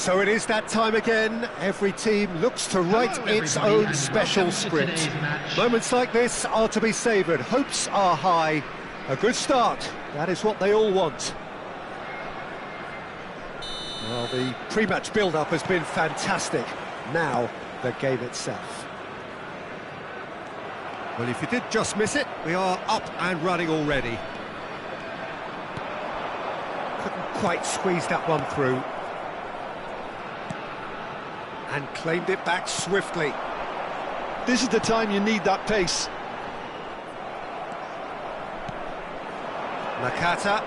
So it is that time again. Every team looks to write its own special script. Moments like this are to be savoured. Hopes are high. A good start. That is what they all want. Well, the pre-match build-up has been fantastic. Now, the game itself. Well, if you did just miss it, we are up and running already. Couldn't quite squeeze that one through. And claimed it back swiftly. This is the time you need that pace. Nakata.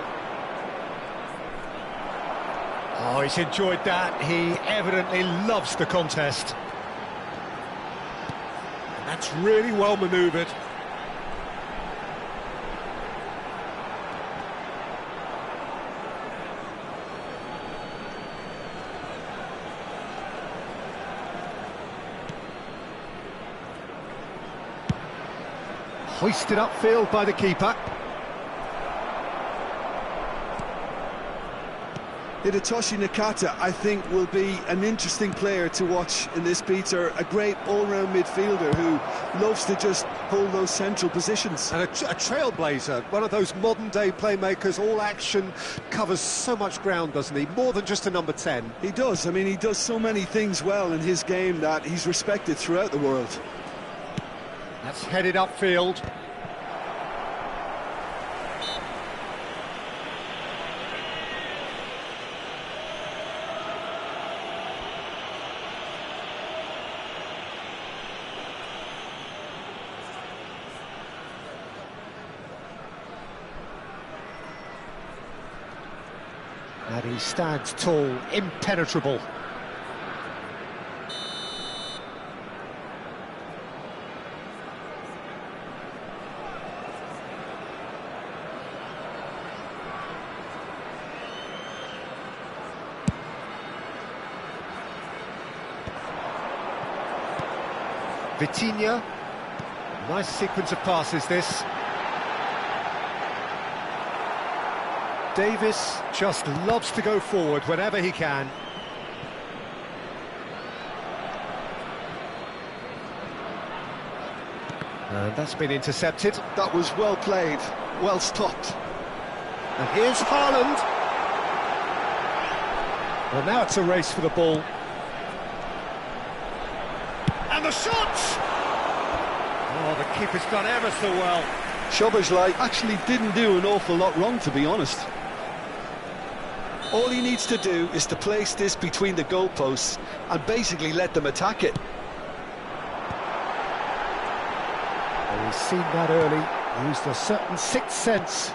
Oh, he's enjoyed that. He evidently loves the contest. And that's really well manoeuvred. Hoisted upfield by the keeper. Hidetoshi Nakata, I think, will be an interesting player to watch in this, Peter. A great all-round midfielder who loves to just hold those central positions. And a trailblazer, one of those modern-day playmakers, all action, covers so much ground, doesn't he? More than just a number 10. He does. I mean, he does so many things well in his game that he's respected throughout the world. That's headed upfield. And he stands tall, impenetrable. Vitinha. Nice sequence of passes, this. Davis just loves to go forward whenever he can. And that's been intercepted. That was well played, well stopped. And here's Haaland. Well, now it's a race for the ball. And the shot! Oh, the keeper's done ever so well. Szoboszlai actually didn't do an awful lot wrong, to be honest. All he needs to do is to place this between the goalposts and basically let them attack it. Well, he's seen that early, used a certain sixth sense.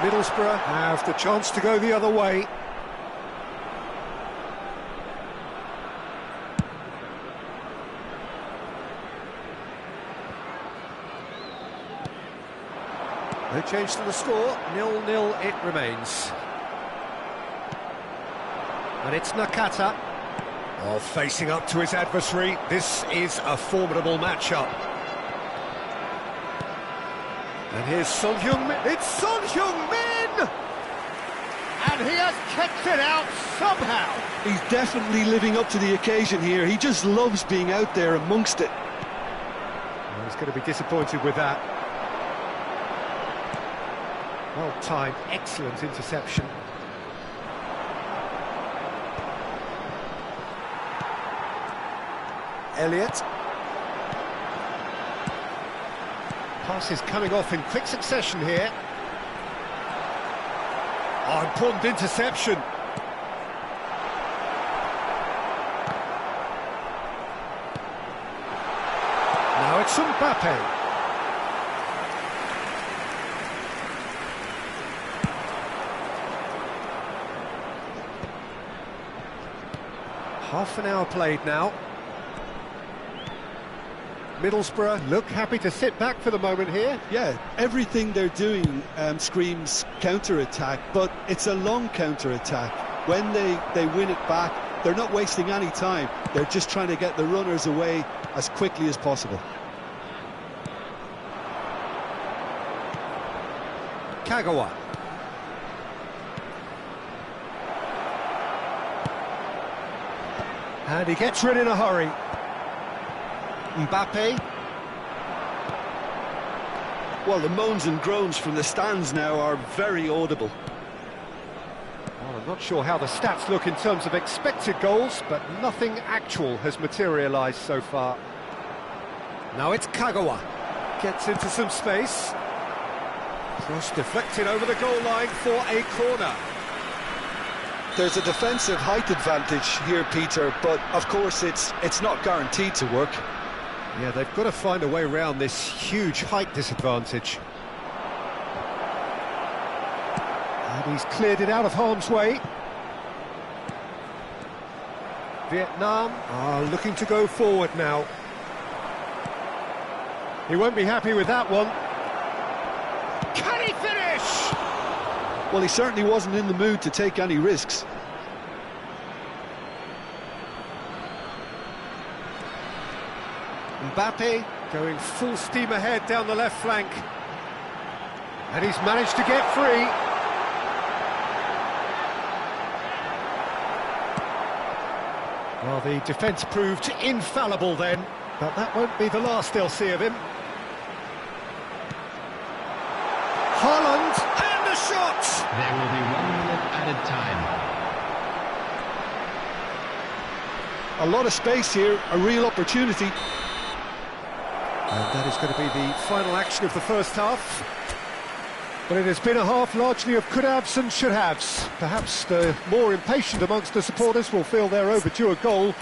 Middlesbrough have the chance to go the other way. No change to the score, 0-0 it remains. And it's Nakata. Oh, facing up to his adversary, this is a formidable matchup. And here's Son Heung-min. It's Son Heung-min! And he has kept it out somehow. He's definitely living up to the occasion here. He just loves being out there amongst it. Well, he's going to be disappointed with that. Well-timed, excellent interception. Elliott. Passes coming off in quick succession here. Oh, important interception. Now it's Mbappe. Half an hour played now. Middlesbrough look happy to sit back for the moment here. Yeah, everything they're doing screams counter-attack, but it's a long counter-attack. When they win it back, they're not wasting any time. They're just trying to get the runners away as quickly as possible. Kagawa. And he gets rid in a hurry. Mbappe. Well, the moans and groans from the stands now are very audible. Well, I'm not sure how the stats look in terms of expected goals, but nothing actual has materialised so far. Now it's Kagawa. Gets into some space. Cross deflected over the goal line for a corner. There's a defensive height advantage here, Peter, but of course it's not guaranteed to work. Yeah, they've got to find a way around this huge height disadvantage. And he's cleared it out of harm's way. Vietnam are looking to go forward now. He won't be happy with that one. Can he finish? Well, he certainly wasn't in the mood to take any risks. Mbappe going full steam ahead down the left flank. And he's managed to get free. Well, the defence proved infallible then, but that won't be the last they'll see of him. Haaland, and the shot! There will be 1 minute added time. A lot of space here, a real opportunity. And that is going to be the final action of the first half. But it has been a half largely of could-haves and should-haves. Perhaps the more impatient amongst the supporters will feel they're overdue a goal,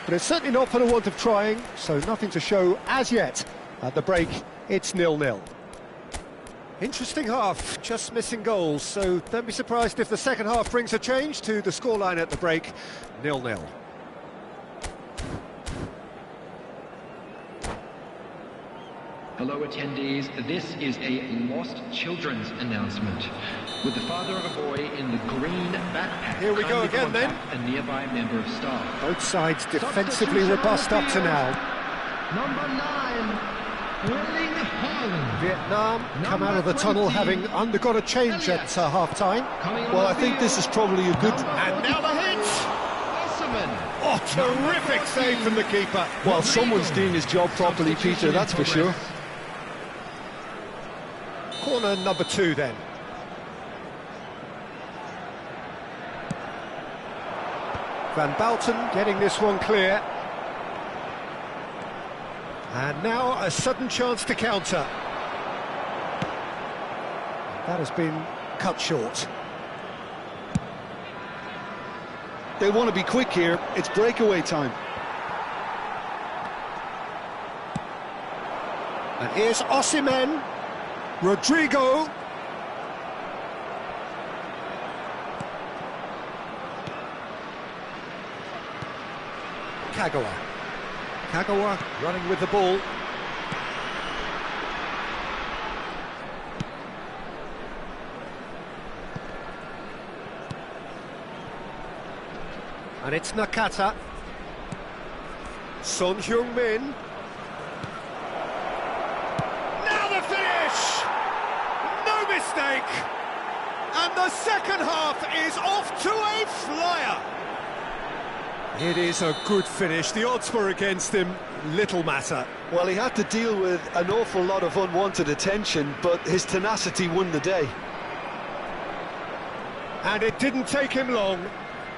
but it's certainly not for the want of trying, so nothing to show as yet. At the break, it's 0-0. Interesting half, just missing goals, so don't be surprised if the second half brings a change to the scoreline at the break, 0-0. Hello attendees, this is a lost children's announcement. With the father of a boy in the green backpack, here we go again then. A nearby member of staff. Both sides defensively robust up to now. Number 9, Erling Haaland. Vietnam come out of the tunnel having undergone a change at half-time. Well, I think this is probably a good... And now the hit! Oh, terrific save from the keeper. Well, someone's doing his job properly, Peter, that's for sure. Corner number 2 then. Van Bouten getting this one clear. And now a sudden chance to counter. That has been cut short. They want to be quick here, it's breakaway time. And here's Osimhen. Rodrigo. Kagawa running with the ball. And it's Nakata. Son Heung-min. Now the finish! No mistake! And the second half is off to a flyer! It is a good finish. The odds were against him. Little matter. Well, he had to deal with an awful lot of unwanted attention, but his tenacity won the day. And it didn't take him long.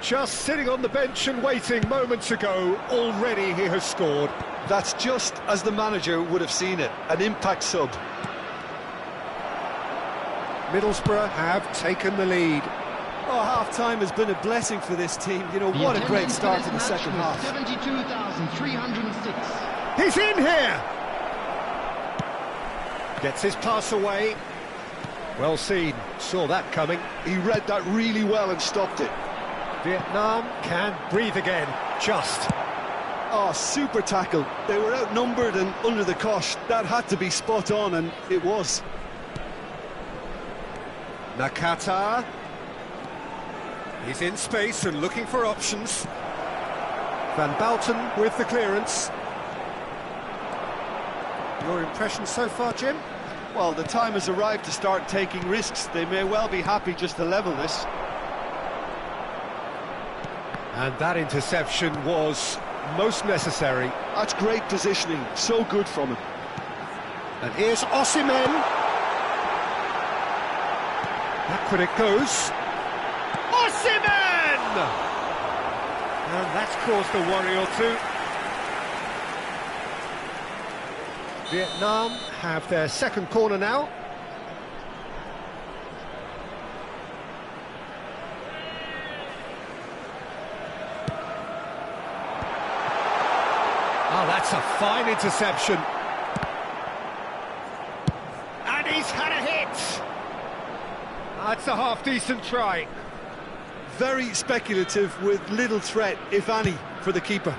Just sitting on the bench and waiting moments ago, already he has scored. That's just as the manager would have seen it, an impact sub. Middlesbrough have taken the lead. Oh, half-time has been a blessing for this team. You know, what a great start to the second half. 72,306. He's in here! Gets his pass away. Well seen, saw that coming. He read that really well and stopped it. Vietnam can breathe again, just. Oh, super tackle. They were outnumbered and under the cosh. That had to be spot on, and it was. Nakata. He's in space and looking for options. Van Bouten with the clearance. Your impression so far, Jim? Well, the time has arrived to start taking risks. They may well be happy just to level this. And that interception was most necessary. That's great positioning, so good from him. And here's Osimhen. Back when it goes. Osimhen! And that's caused a worry or two. Vietnam have their second corner now. Oh, that's a fine interception. And he's had a hit. That's a half-decent try. Very speculative with little threat, if any, for the keeper.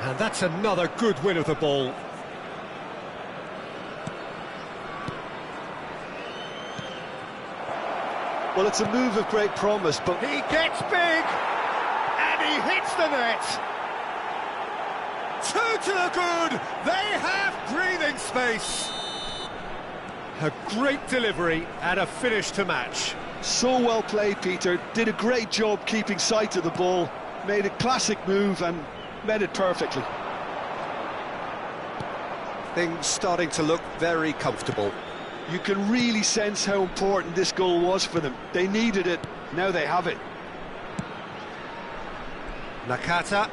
And that's another good win of the ball. Well, it's a move of great promise, but He gets big, and he hits the net. Two to the good, they have breathing space. A great delivery and a finish to match. so well played, Peter. Did a great job keeping sight of the ball, made a classic move and met it perfectly. Things starting to look very comfortable. You can really sense how important this goal was for them. They needed it, now they have it. Nakata.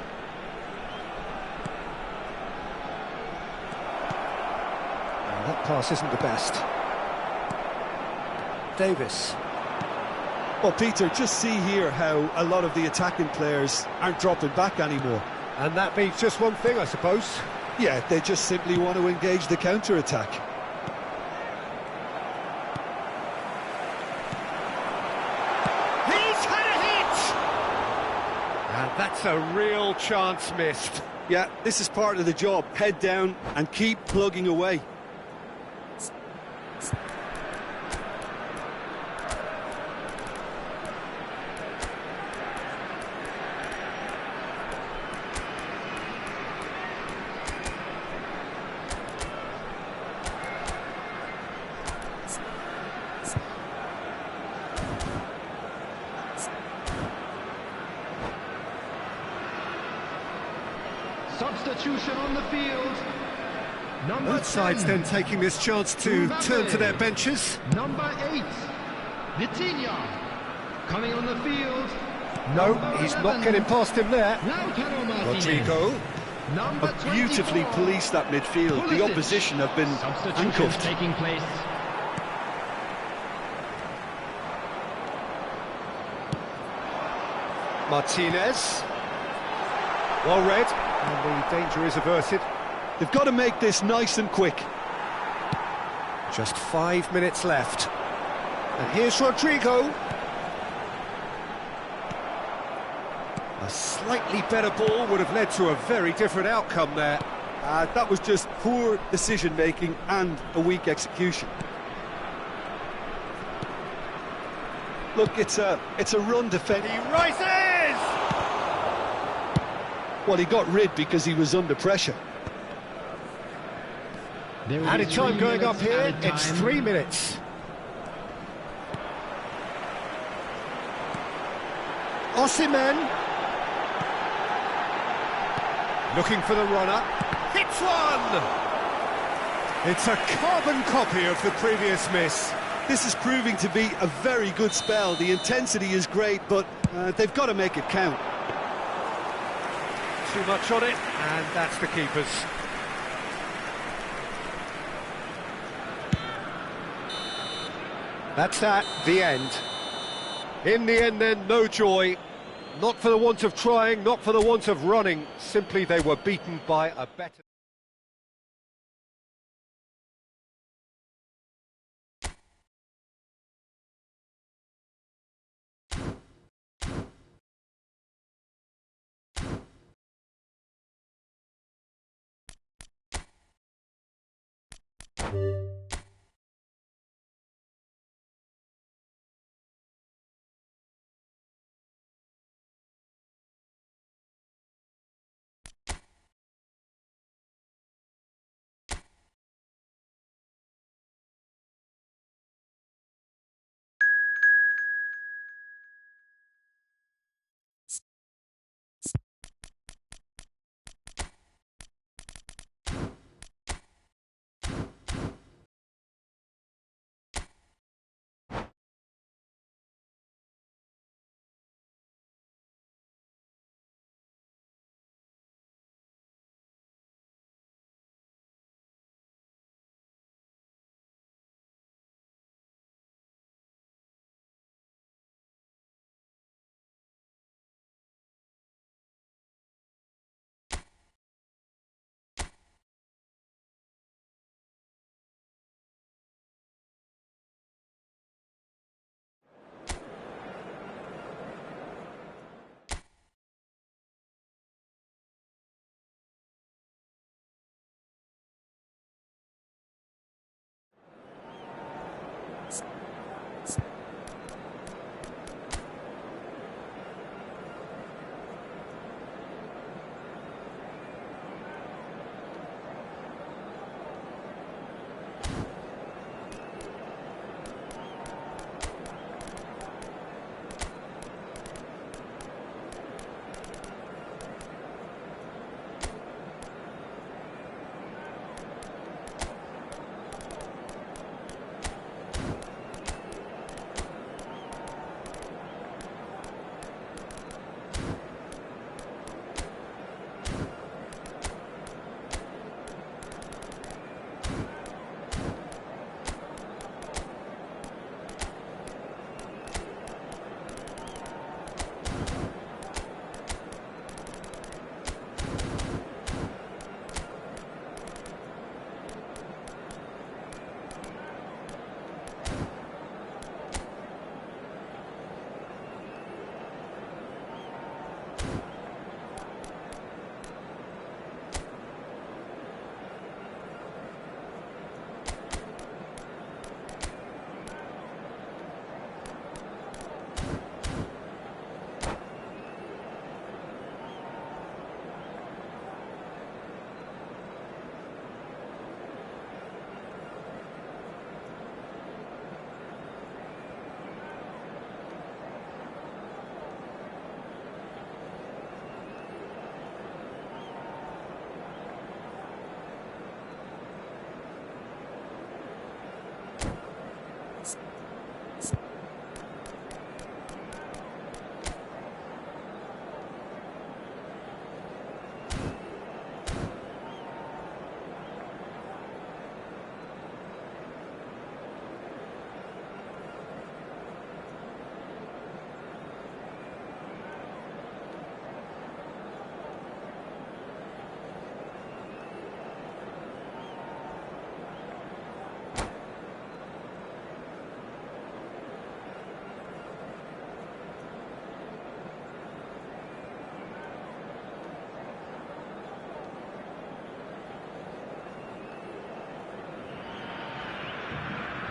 Oh, that pass isn't the best. Davis. Well, Peter, just see here how a lot of the attacking players aren't dropping back anymore. And that means just one thing, I suppose. Yeah, they just simply want to engage the counter-attack. He's had a hit! And that's a real chance missed. Yeah, this is part of the job. Head down and keep plugging away. Substitution on the field. Number Both sides 10, then taking this chance to turn to their benches. Number 8, Vitinha. Coming on the field. No, Number he's 11, not getting past him there. Lautaro Martinez. Rodrigo. Number Beautifully 24, policed that midfield. The Pulisic. opposition have been Substitution handcuffed. taking place. Martinez. Well read, and the danger is averted. They've got to make this nice and quick. Just 5 minutes left. And here's Rodrigo. A slightly better ball would have led to a very different outcome there. That was just poor decision-making and a weak execution. Look, it's a run defence. He rises! Well, he got rid because he was under pressure. There it Added is, time 3 going up minutes here, added it's time. 3 minutes. Osimhen. Looking for the runner. Hits one! It's a carbon copy of the previous miss. This is proving to be a very good spell. The intensity is great, but they've got to make it count. Too much on it, and that's the keeper's. That's that, the end. In the end then, no joy. Not for the want of trying, not for the want of running. Simply they were beaten by a better...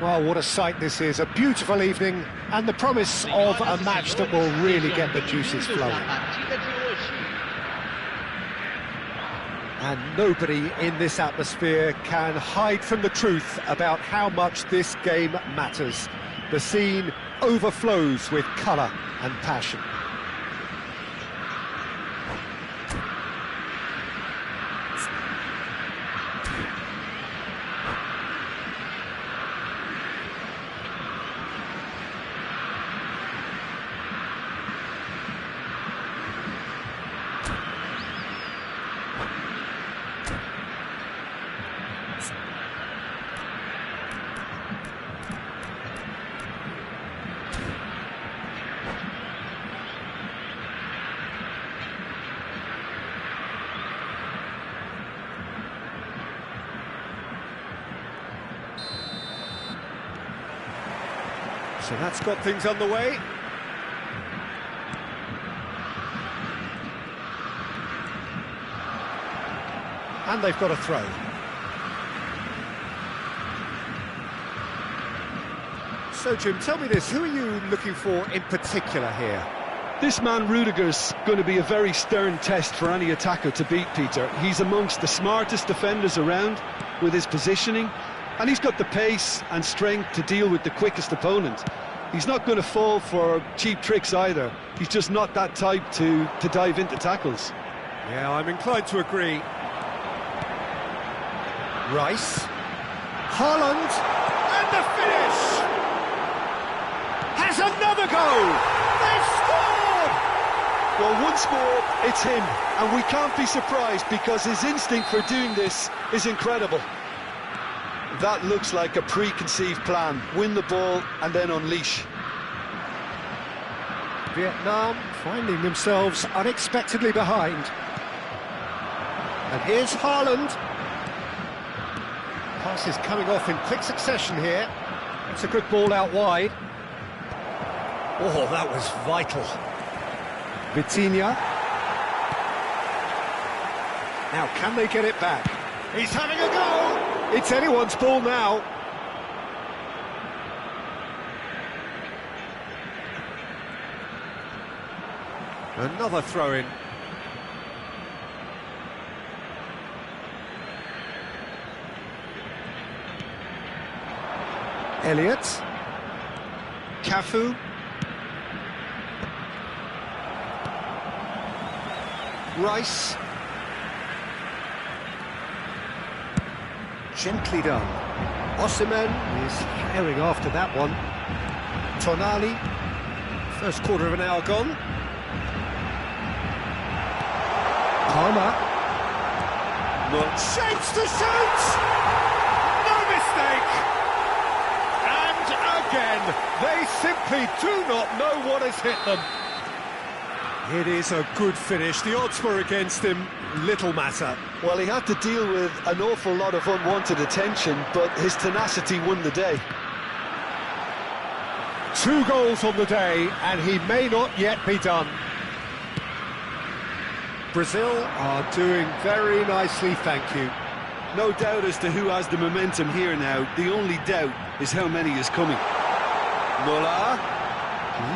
Well, what a sight this is, a beautiful evening, and the promise of a match that will really get the juices flowing. And nobody in this atmosphere can hide from the truth about how much this game matters. The scene overflows with colour and passion. So that's got things on the way. And they've got a throw. So, Jim, tell me this, who are you looking for in particular here? This man Rudiger's going to be a very stern test for any attacker to beat, Peter. He's amongst the smartest defenders around with his positioning, and he's got the pace and strength to deal with the quickest opponent. He's not going to fall for cheap tricks either. He's just not that type to dive into tackles. Yeah, I'm inclined to agree. Rice. Haaland. And the finish! Has another goal! They've scored! Well, one score, it's him. And we can't be surprised because his instinct for doing this is incredible. That looks like a preconceived plan. Win the ball and then unleash. Vietnam finding themselves unexpectedly behind. And here's Haaland. Pass is coming off in quick succession here. It's a good ball out wide. Oh, that was vital. Vitinha. Now, can they get it back? He's having a go! It's anyone's ball now. Another throw-in. Elliott. Cafu. Rice. Gently done. Osimhen is herring after that one. Tonali. First quarter of an hour gone. Palmer. Look. Shapes to shoot! No mistake! And again, they simply do not know what has hit them. It is a good finish. The odds were against him. Little matter. Well, he had to deal with an awful lot of unwanted attention, but his tenacity won the day. 2 goals on the day, and he may not yet be done. Brazil are doing very nicely, thank you. No doubt as to who has the momentum here now. The only doubt is how many is coming. Muller.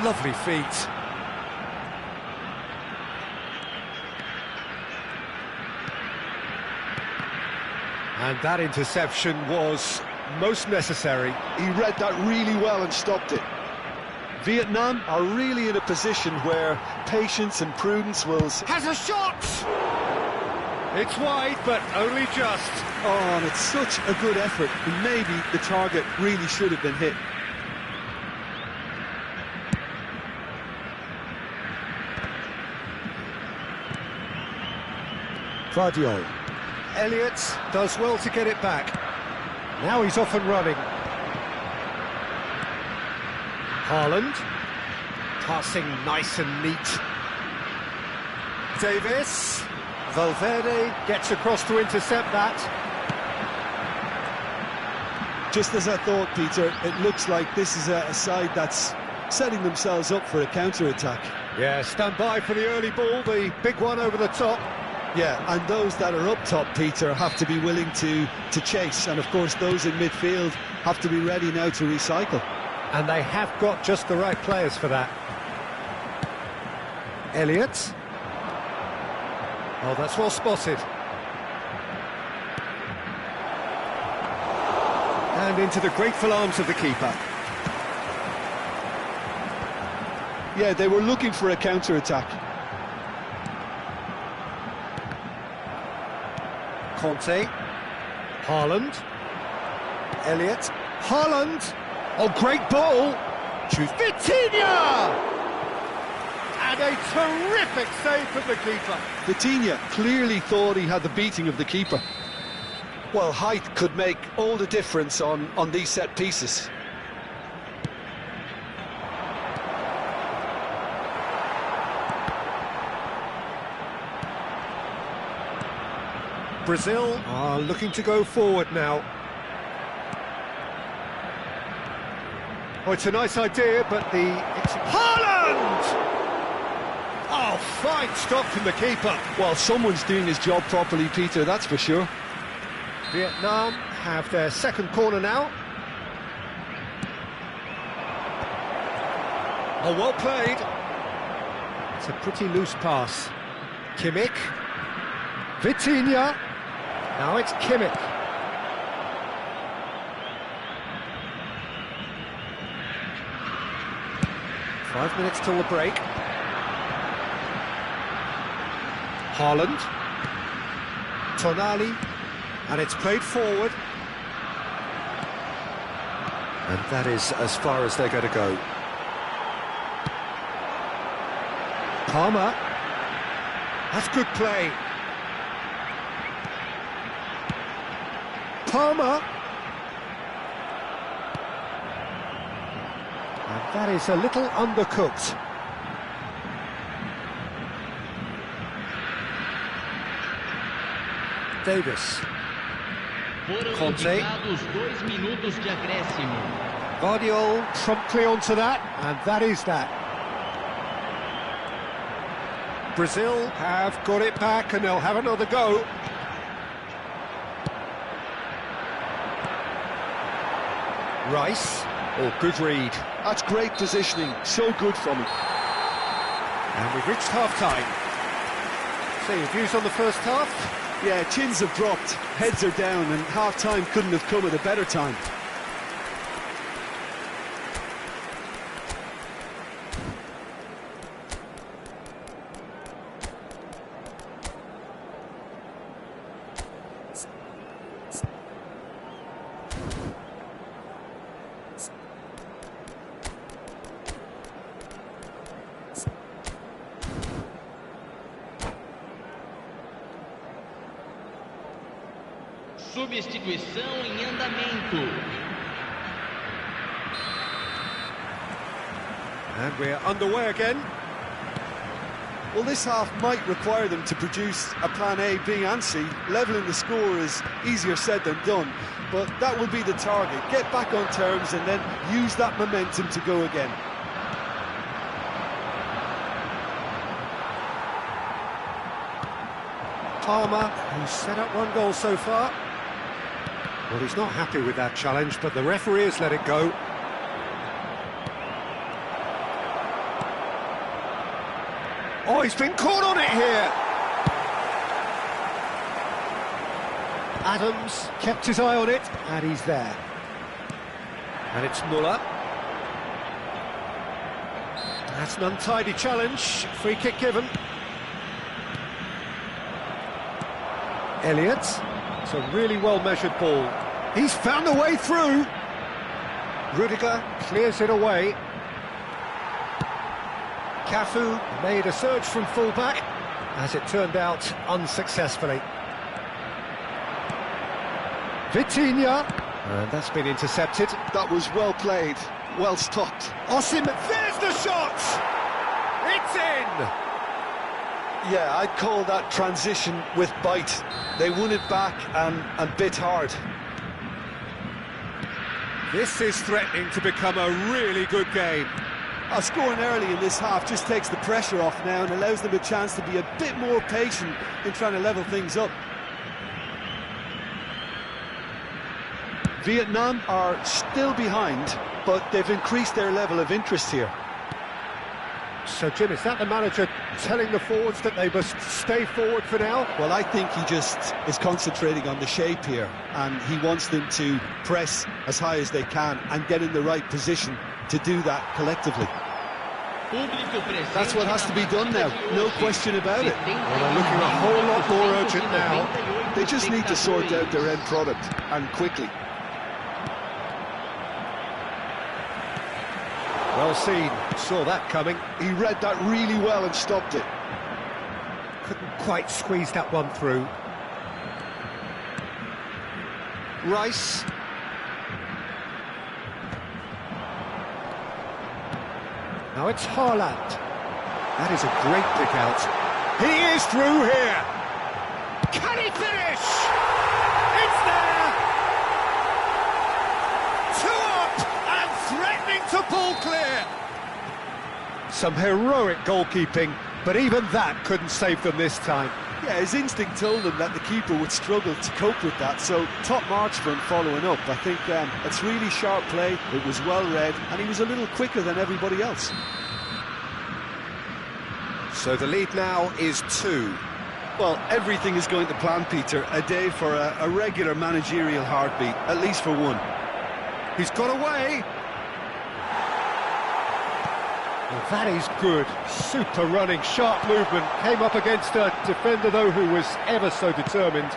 Lovely feet. And that interception was most necessary. He read that really well and stopped it. Vietnam are really in a position where patience and prudence will... Has a shot! It's wide, but only just. Oh, and it's such a good effort. And maybe the target really should have been hit. Guardiola. Elliott does well to get it back. Now he's off and running. Haaland. Passing nice and neat. Davis. Valverde gets across to intercept that. Just as I thought, Peter, it looks like this is a side that's setting themselves up for a counter-attack. Yeah, stand by for the early ball, the big one over the top. Yeah, and those that are up top, Peter, have to be willing to chase. And, of course, those in midfield have to be ready now to recycle. And they have got just the right players for that. Elliott. Oh, that's well spotted. And into the grateful arms of the keeper. Yeah, they were looking for a counter-attack. Conte. Haaland. Elliott. Haaland. Oh, great ball. Vitinha! And a terrific save from the keeper. Vitinha clearly thought he had the beating of the keeper. Well, height could make all the difference on these set pieces. Brazil are looking to go forward now. Oh, it's a nice idea, but it's Haaland! Oh, fine stop from the keeper. Well, someone's doing his job properly, Peter, that's for sure. Vietnam have their second corner now. Oh, well played. It's a pretty loose pass. Kimmich. Vitinha. Now it's Kimmich. Five minutes till the break. Haaland. Tonali. And it's played forward. And that is as far as they're going to go. Palmer. That's good play. Palmer. And that is a little undercooked. Davis. Conte. Guardiola promptly onto that, and that is that. Brazil have got it back, and they'll have another go. Rice. Oh, good read. That's great positioning, so good from him. And we've reached half-time. So your views on the first half? Yeah, chins have dropped, heads are down, and half-time couldn't have come at a better time. Substituição em andamento. And we're underway again. Well, this half might require them to produce a plan A, B and C. Levelling the score is easier said than done, but that will be the target. Get back on terms and then use that momentum to go again. Palmer, who's set up one goal so far. Well, he's not happy with that challenge, but the referee has let it go. Oh, he's been caught on it here! Adams kept his eye on it, and he's there. And it's Muller. That's an untidy challenge. Free kick given. Elliott. It's a really well-measured ball. He's found a way through. Rudiger clears it away. Cafu made a surge from full-back, as it turned out, unsuccessfully. Vitinha, and that's been intercepted. That was well played, well stopped. Osimhen, there's the shot! It's in! Yeah, I'd call that transition with bite. They won it back and bit hard. This is threatening to become a really good game. Scoring early in this half just takes the pressure off now and allows them a chance to be a bit more patient in trying to level things up. Vietnam are still behind, but they've increased their level of interest here. So, Jim, is that the manager telling the forwards that they must stay forward for now? Well, I think he just is concentrating on the shape here, and he wants them to press as high as they can and get in the right position to do that collectively. That's what has to be done now, no question about it. Well, they're looking a whole lot more urgent now. They just need to sort out their end product, and quickly. Well seen, saw that coming. He read that really well and stopped it. Couldn't quite squeeze that one through. Rice. Now it's Haaland. That is a great pick out. He is through here. Can he finish? It's there. 2 up and threatening to pull clear. Some heroic goalkeeping, but even that couldn't save them this time. Yeah, his instinct told him that the keeper would struggle to cope with that, so top marks for him following up. I think it's really sharp play, it was well read, and he was a little quicker than everybody else. So the lead now is 2. Well, everything is going to plan, Peter. A day for a regular managerial heartbeat, at least for one. He's got away. Well, that is good. Super running, sharp movement. Came up against a defender, though, who was ever so determined.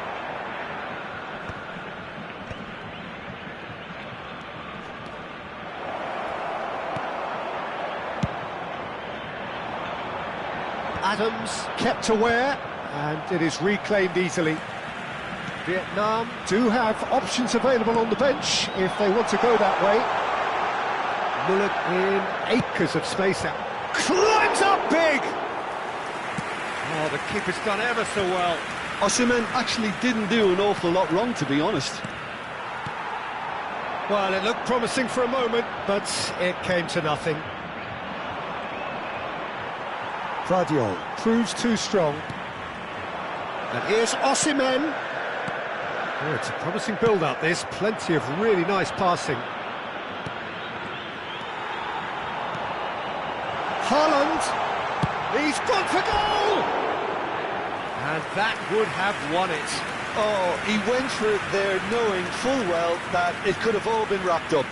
Adams kept aware, and it is reclaimed easily. Vietnam do have options available on the bench if they want to go that way. Muller in acres of space out. Climbs up big! Oh, the keeper's done ever so well. Osimhen actually didn't do an awful lot wrong, to be honest. Well, it looked promising for a moment, but it came to nothing. Guardiola proves too strong. And here's Osimhen. Oh, it's a promising build-up, this. Plenty of really nice passing. Haaland. He's gone for goal! And that would have won it. Oh, he went for it there knowing full well that it could have all been wrapped up.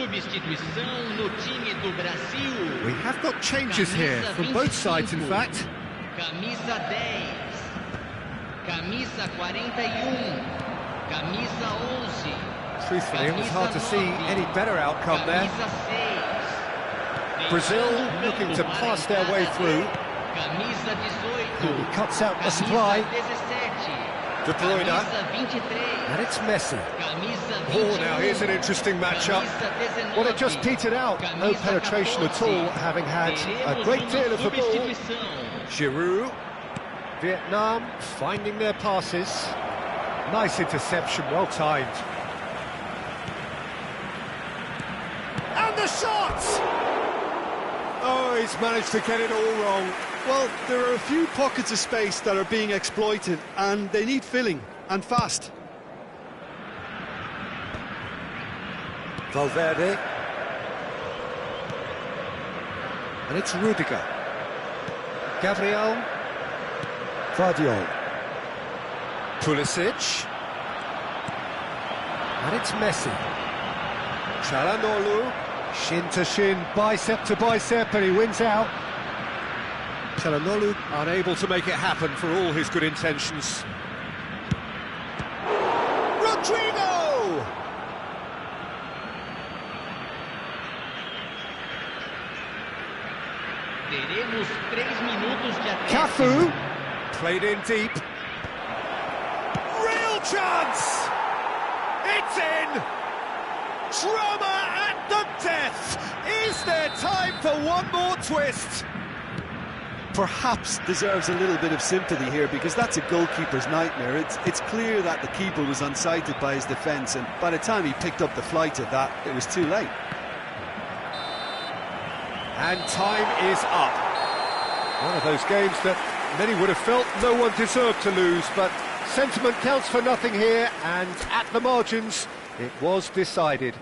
Substituição no time do Brasil. We have got changes here, from both sides in fact. Camisa 10. Camisa 41. Camisa 11. Truthfully, it was hard to see any better outcome there. Camisa 6. Brazil looking to pass their way through. Camisa 18. He cuts out the supply. Camisa 17. De Bruyne. Camisa 23. And it's Messi. Camisa 21. Oh, now here's an interesting matchup. Camisa 19. Well, it just petered out. No Camisa penetration at 14. all, having had a great Teremos deal uma of the ball. substituição. Giroud. Vietnam finding their passes. Nice interception, well timed. And the shot! Oh, he's managed to get it all wrong. Well, there are a few pockets of space that are being exploited, and they need filling, and fast. Valverde. And it's Rudiger. Gabriel. Vardiol. Pulisic. And it's Messi. Çalhanoğlu. Shin to shin, bicep to bicep, and he wins out. Çalhanoğlu unable to make it happen for all his good intentions. Rodrigo! Teremos 3 minutos de acréscimo. Cafu, played in deep. Real chance! It's in! Drama at the death! Is there time for one more twist? Perhaps deserves a little bit of sympathy here, because that's a goalkeeper's nightmare. It's clear that the keeper was unsighted by his defence, and by the time he picked up the flight of that, it was too late. And time is up. One of those games that many would have felt no one deserved to lose, but sentiment counts for nothing here, and at the margins, it was decided.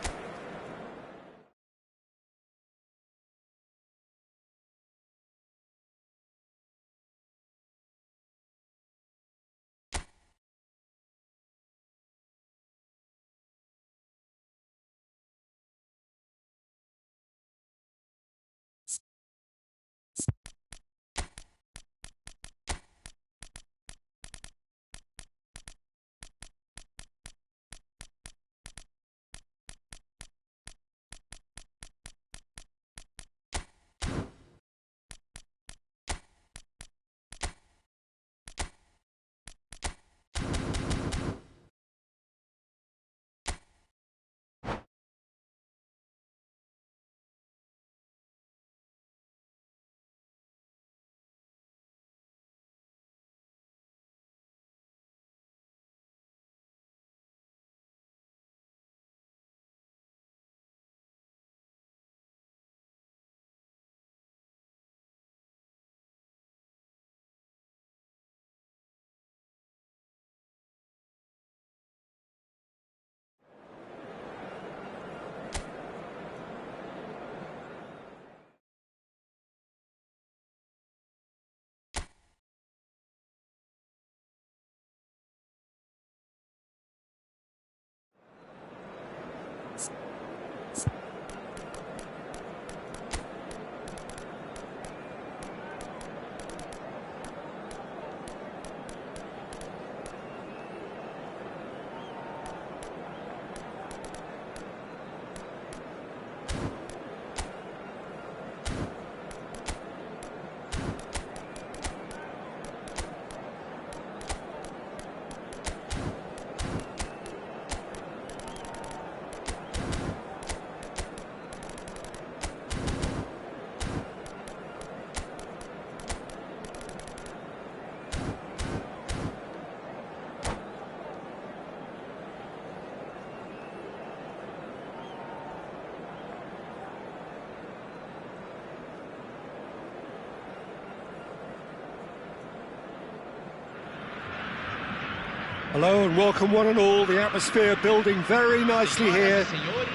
Hello and welcome one and all. The atmosphere building very nicely here.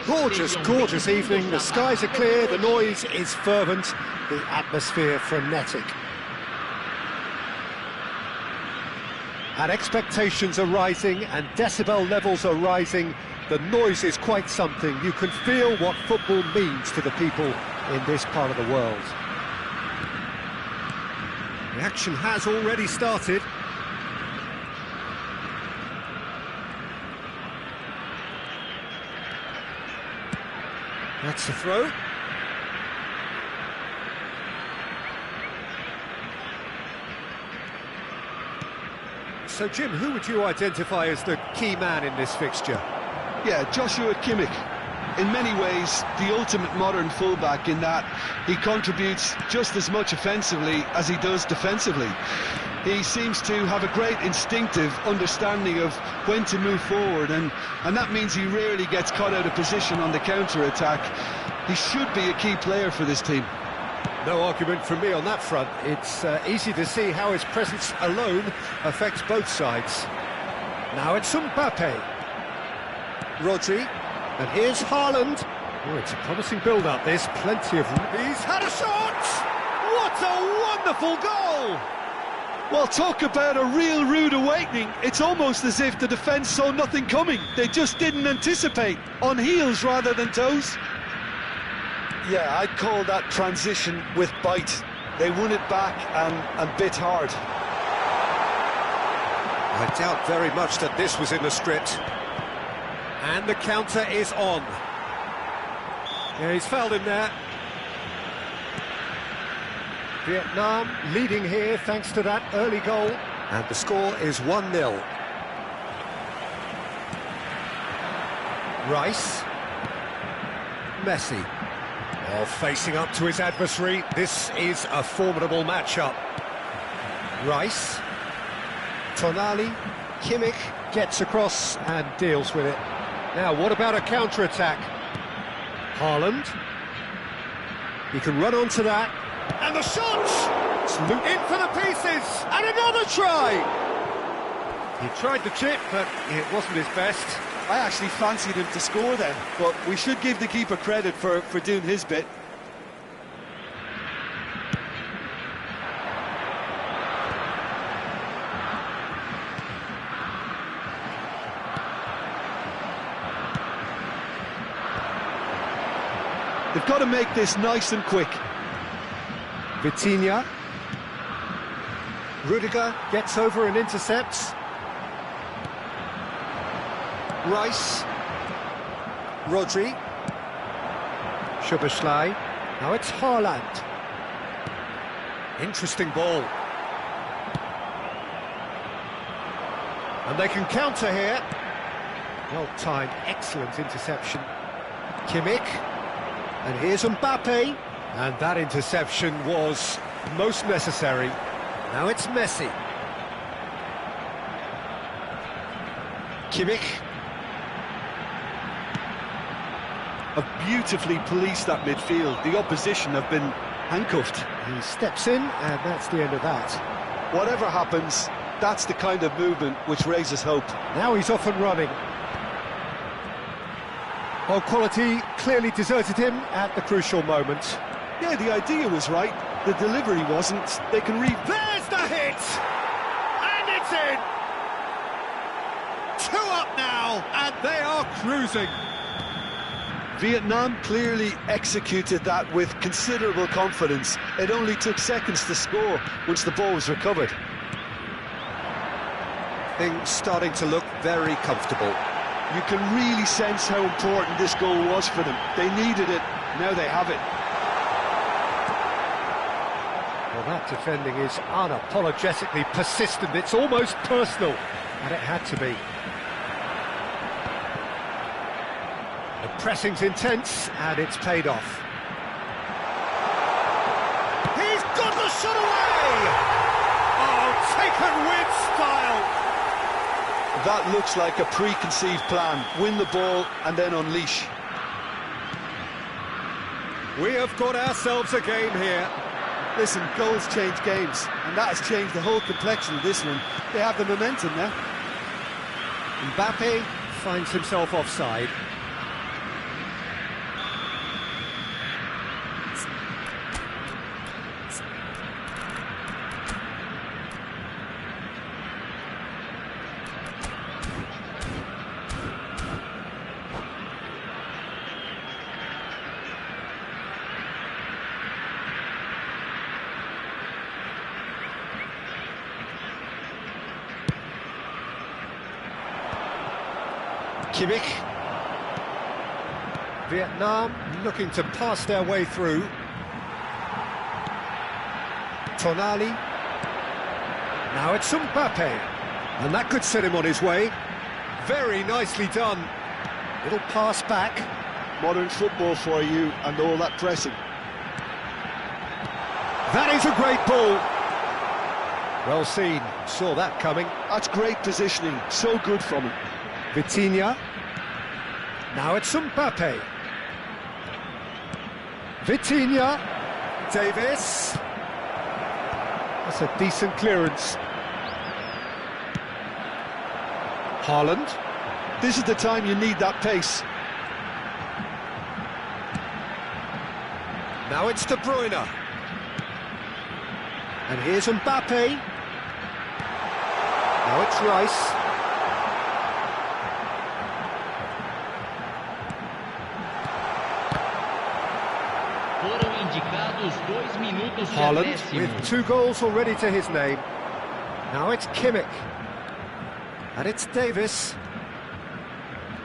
Gorgeous, gorgeous evening. The skies are clear, the noise is fervent, the atmosphere frenetic. And expectations are rising and decibel levels are rising. The noise is quite something. You can feel what football means to the people in this part of the world. The action has already started. That's the throw. So, Jim, who would you identify as the key man in this fixture? Yeah, Joshua Kimmich. In many ways, the ultimate modern fullback in that he contributes just as much offensively as he does defensively. He seems to have a great instinctive understanding of when to move forward, and that means he rarely gets caught out of position on the counter-attack. He should be a key player for this team. No argument from me on that front. It's easy to see how his presence alone affects both sides. Now it's Mbappe. Rodri. And here's Haaland. Oh, it's a promising build-up. There's plenty of... He's had a shot! What a wonderful goal! Well, talk about a real rude awakening. It's almost as if the defence saw nothing coming. They just didn't anticipate. On heels rather than toes. Yeah, I'd call that transition with bite. They won it back and bit hard. I doubt very much that this was in the script. And the counter is on. Yeah, he's fouled him there. Vietnam leading here thanks to that early goal. And the score is 1-0. Rice. Messi. Oh, facing up to his adversary. This is a formidable matchup. Rice. Tonali. Kimmich gets across and deals with it. Now, what about a counter-attack? Haaland. He can run onto that. And the shot! It's in for the pieces! And another try! He tried the chip, but it wasn't his best. I actually fancied him to score then, but we should give the keeper credit for doing his bit. They've got to make this nice and quick. Vitinha. Rudiger gets over and intercepts. Rice. Rodri. Szoboszlai. Now it's Haaland. Interesting ball. And they can counter here. Well-timed, excellent interception. Kimmich. And here's Mbappe. And that interception was most necessary. Now it's Messi. Kimmich. Have beautifully policed that midfield. The opposition have been handcuffed. He steps in, and that's the end of that. Whatever happens, that's the kind of movement which raises hope. Now he's off and running. Well, quality clearly deserted him at the crucial moment. Yeah, the idea was right. The delivery wasn't. They can There's the hit! And it's in! 2 up now, and they are cruising. Vietnam clearly executed that with considerable confidence. It only took seconds to score once the ball was recovered. Things starting to look very comfortable. You can really sense how important this goal was for them. They needed it, now they have it. Well, that defending is unapologetically persistent. It's almost personal, and it had to be. The pressing's intense, and it's paid off. He's got the shot away! Oh, taken with style! That looks like a preconceived plan. Win the ball and then unleash. We have got ourselves a game here. Listen, goals change games, and that has changed the whole complexion of this one. They have the momentum now. Mbappe finds himself offside. Kimmich. Vietnam looking to pass their way through. Tonali. Now it's Mbappe. And that could set him on his way. Very nicely done. Little pass back. Modern football for you and all that pressing. That is a great ball. Well seen. Saw that coming. That's great positioning. So good from him. Vitinha. Now it's Mbappe. Vitinha. Davis. That's a decent clearance. Haaland. This is the time you need that pace. Now it's De Bruyne. And here's Mbappe. Now it's Rice. Foram indicados 2 minutos de Haaland acréscimo. with 2 goals already to his name. Now it's Kimmich. And it's Davis.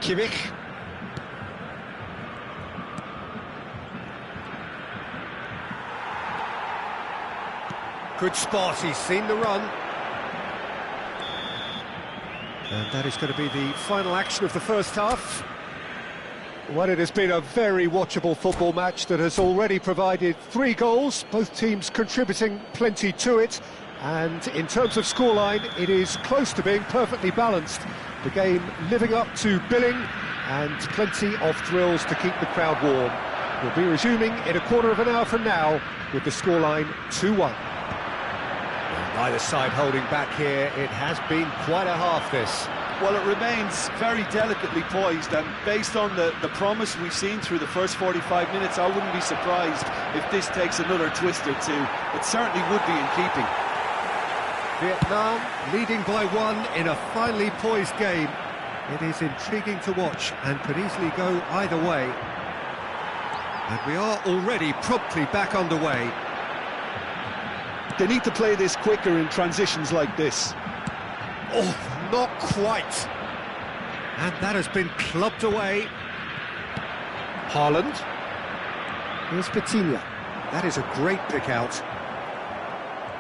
Kimmich. Good spot, he's seen the run. And that is going to be the final action of the first half. Well, it has been a very watchable football match that has already provided 3 goals, both teams contributing plenty to it. And in terms of scoreline, it is close to being perfectly balanced. The game living up to billing and plenty of thrills to keep the crowd warm. We'll be resuming in a quarter of an hour from now with the scoreline 2-1. Neither side holding back here. It has been quite a half, this. Well, it remains very delicately poised, and based on the promise we've seen through the first 45 minutes, I wouldn't be surprised if this takes another twist or two. It certainly would be in keeping. Vietnam leading by 1 in a finely poised game. It is intriguing to watch and could easily go either way. And we are already promptly back underway. They need to play this quicker in transitions like this. Oh, not quite. And that has been clubbed away. Haaland. Here's Vitinha. That is a great pick out.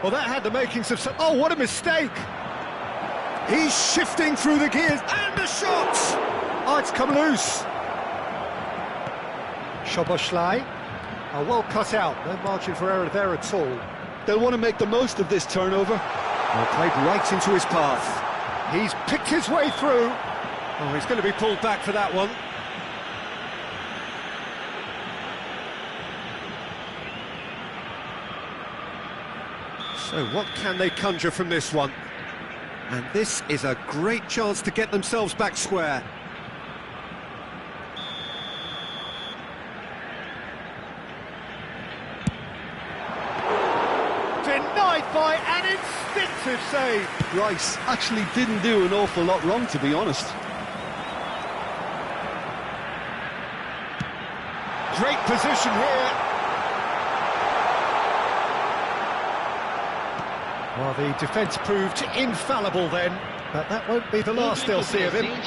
Well, that had the makings of some... Oh, what a mistake! He's shifting through the gears, and the shot! Oh, it's come loose. Szoboszlai. Oh, well cut out, no margin for error there at all. They'll want to make the most of this turnover. Well, played right into his path. He's picked his way through. Oh, he's going to be pulled back for that one. So what can they conjure from this one? And this is a great chance to get themselves back square. Denied by an instinctive save. Rice actually didn't do an awful lot wrong, to be honest. Great position here. Well, the defence proved infallible then, but that won't be the last they'll see of him. That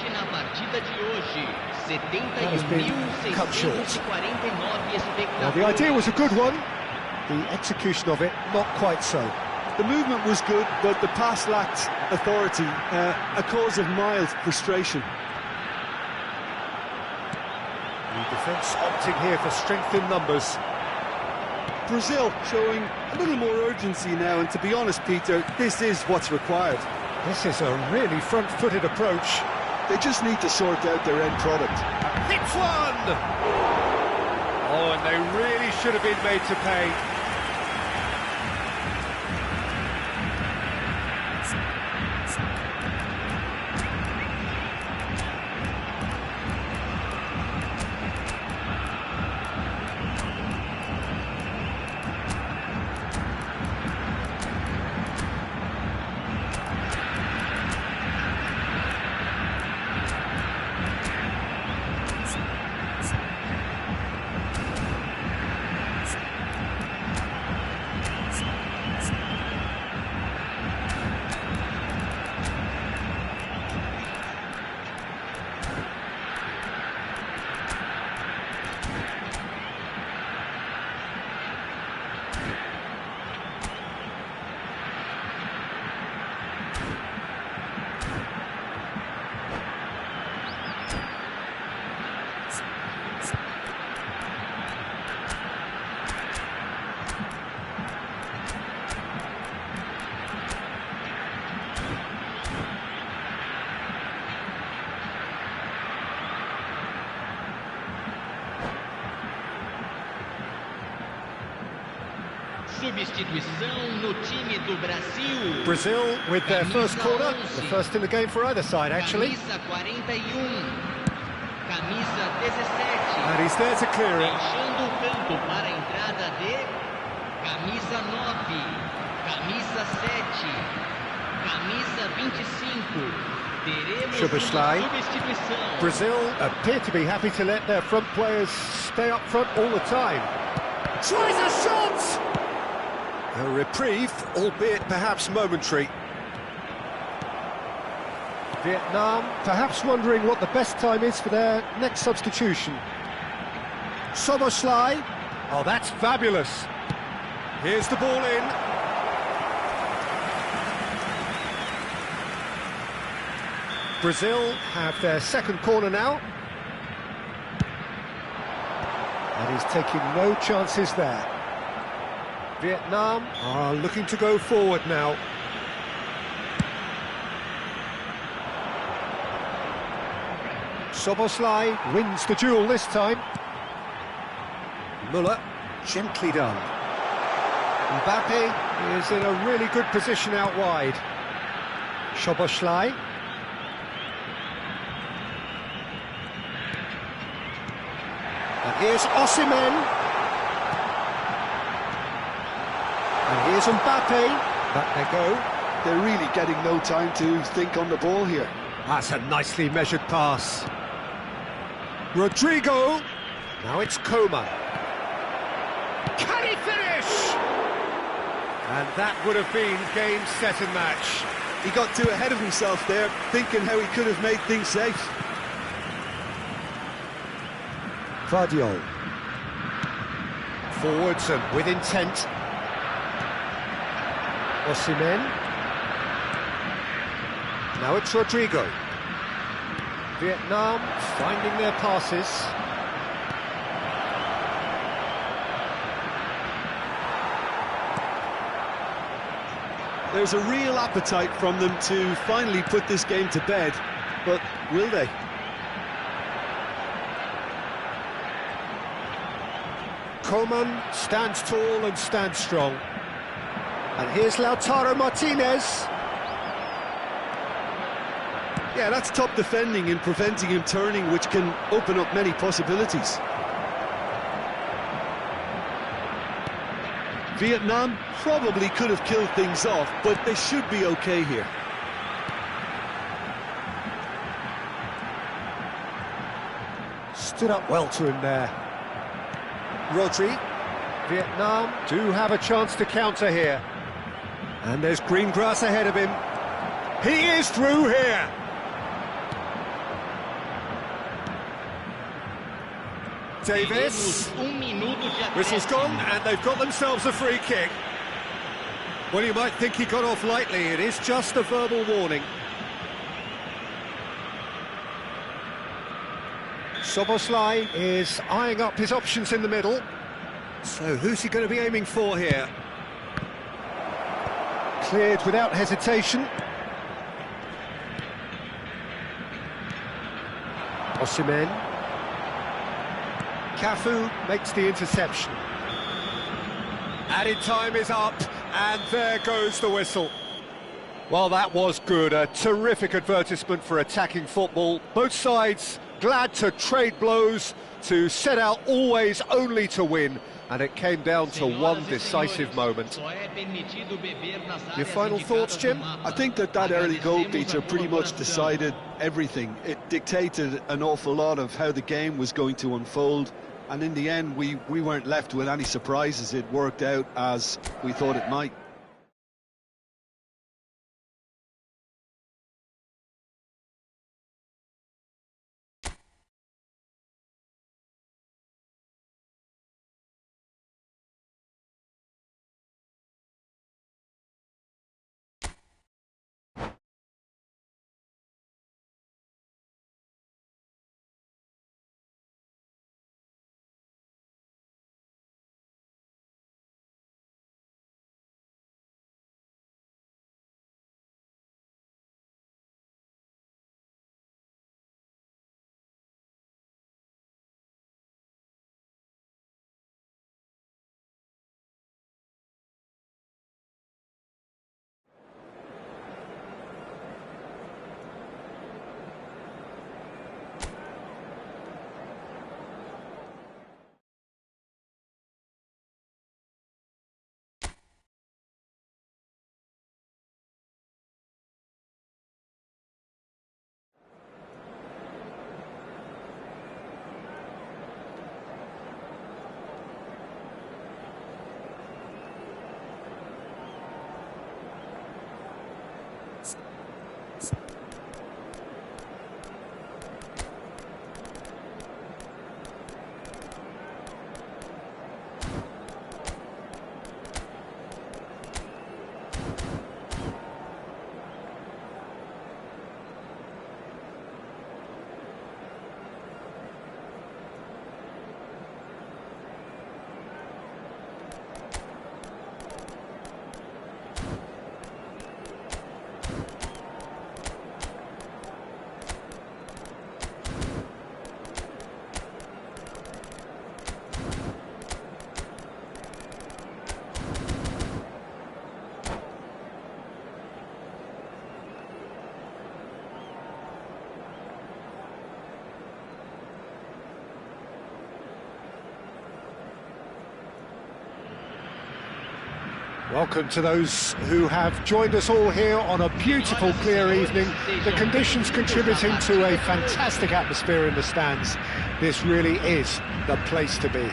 has been cut short. Well, the idea was a good one, the execution of it not quite so. The movement was good, but the pass lacked authority, a cause of mild frustration. The defence opting here for strength in numbers. Brazil showing a little more urgency now, and to be honest, Peter, this is what's required. This is a really front-footed approach. They just need to sort out their end product. Hits one! Oh, and they really should have been made to pay. substituição no time do Brasil. Brazil with their first corner, the first in the game for either side, actually. Camisa 41. Camisa 17. And he's there to clear it. Deixando o campo para a entrada de camisa 9, camisa 7, camisa 25. Teremos Szoboszlai. uma substituição. Brazil appear to be happy to let their front players stay up front all the time. Tries a shot! A reprieve, albeit perhaps momentary. Vietnam perhaps wondering what the best time is for their next substitution. Szoboszlai. Oh, that's fabulous. Here's the ball in. Brazil have their second corner now. And he's taking no chances there. Vietnam are looking to go forward now. Szoboszlai wins the duel this time. Müller, gently done. Mbappe is in a really good position out wide. Szoboszlai. And here's Osimhen. And here's Mbappe. Back they go. They're really getting no time to think on the ball here. That's a nicely measured pass. Rodrigo. Now it's Coman. Can he finish? And that would have been game, set and match. He got too ahead of himself there, thinking how he could have made things safe. Vardiol. Forwards and with intent. Osimhen. Now it's Rodrigo. Vietnam finding their passes. There's a real appetite from them to finally put this game to bed, but will they? Coman stands tall and stands strong. And here's Lautaro Martinez. Yeah, that's top defending and preventing him turning, which can open up many possibilities. Vietnam probably could have killed things off, but they should be okay here. Stood up well to him there. Rodri. Vietnam do have a chance to counter here. And there's green grass ahead of him. He is through here. Davis. Whistle's gone, and they've got themselves a free kick. Well, you might think he got off lightly. It is just a verbal warning. Szoboszlai is eyeing up his options in the middle. So who's he going to be aiming for here? Cleared without hesitation. Osimhen. Cafu makes the interception. Added time is up, and there goes the whistle. Well, that was good. A terrific advertisement for attacking football. Both sides glad to trade blows, to set out always only to win, and it came down to one decisive moment. Your final thoughts, Jim? I think that early goal, Peter, pretty much decided everything. It dictated an awful lot of how the game was going to unfold, and in the end we weren't left with any surprises. It worked out as we thought it might. Welcome to those who have joined us all here on a beautiful, clear evening. The conditions contributing to a fantastic atmosphere in the stands. This really is the place to be.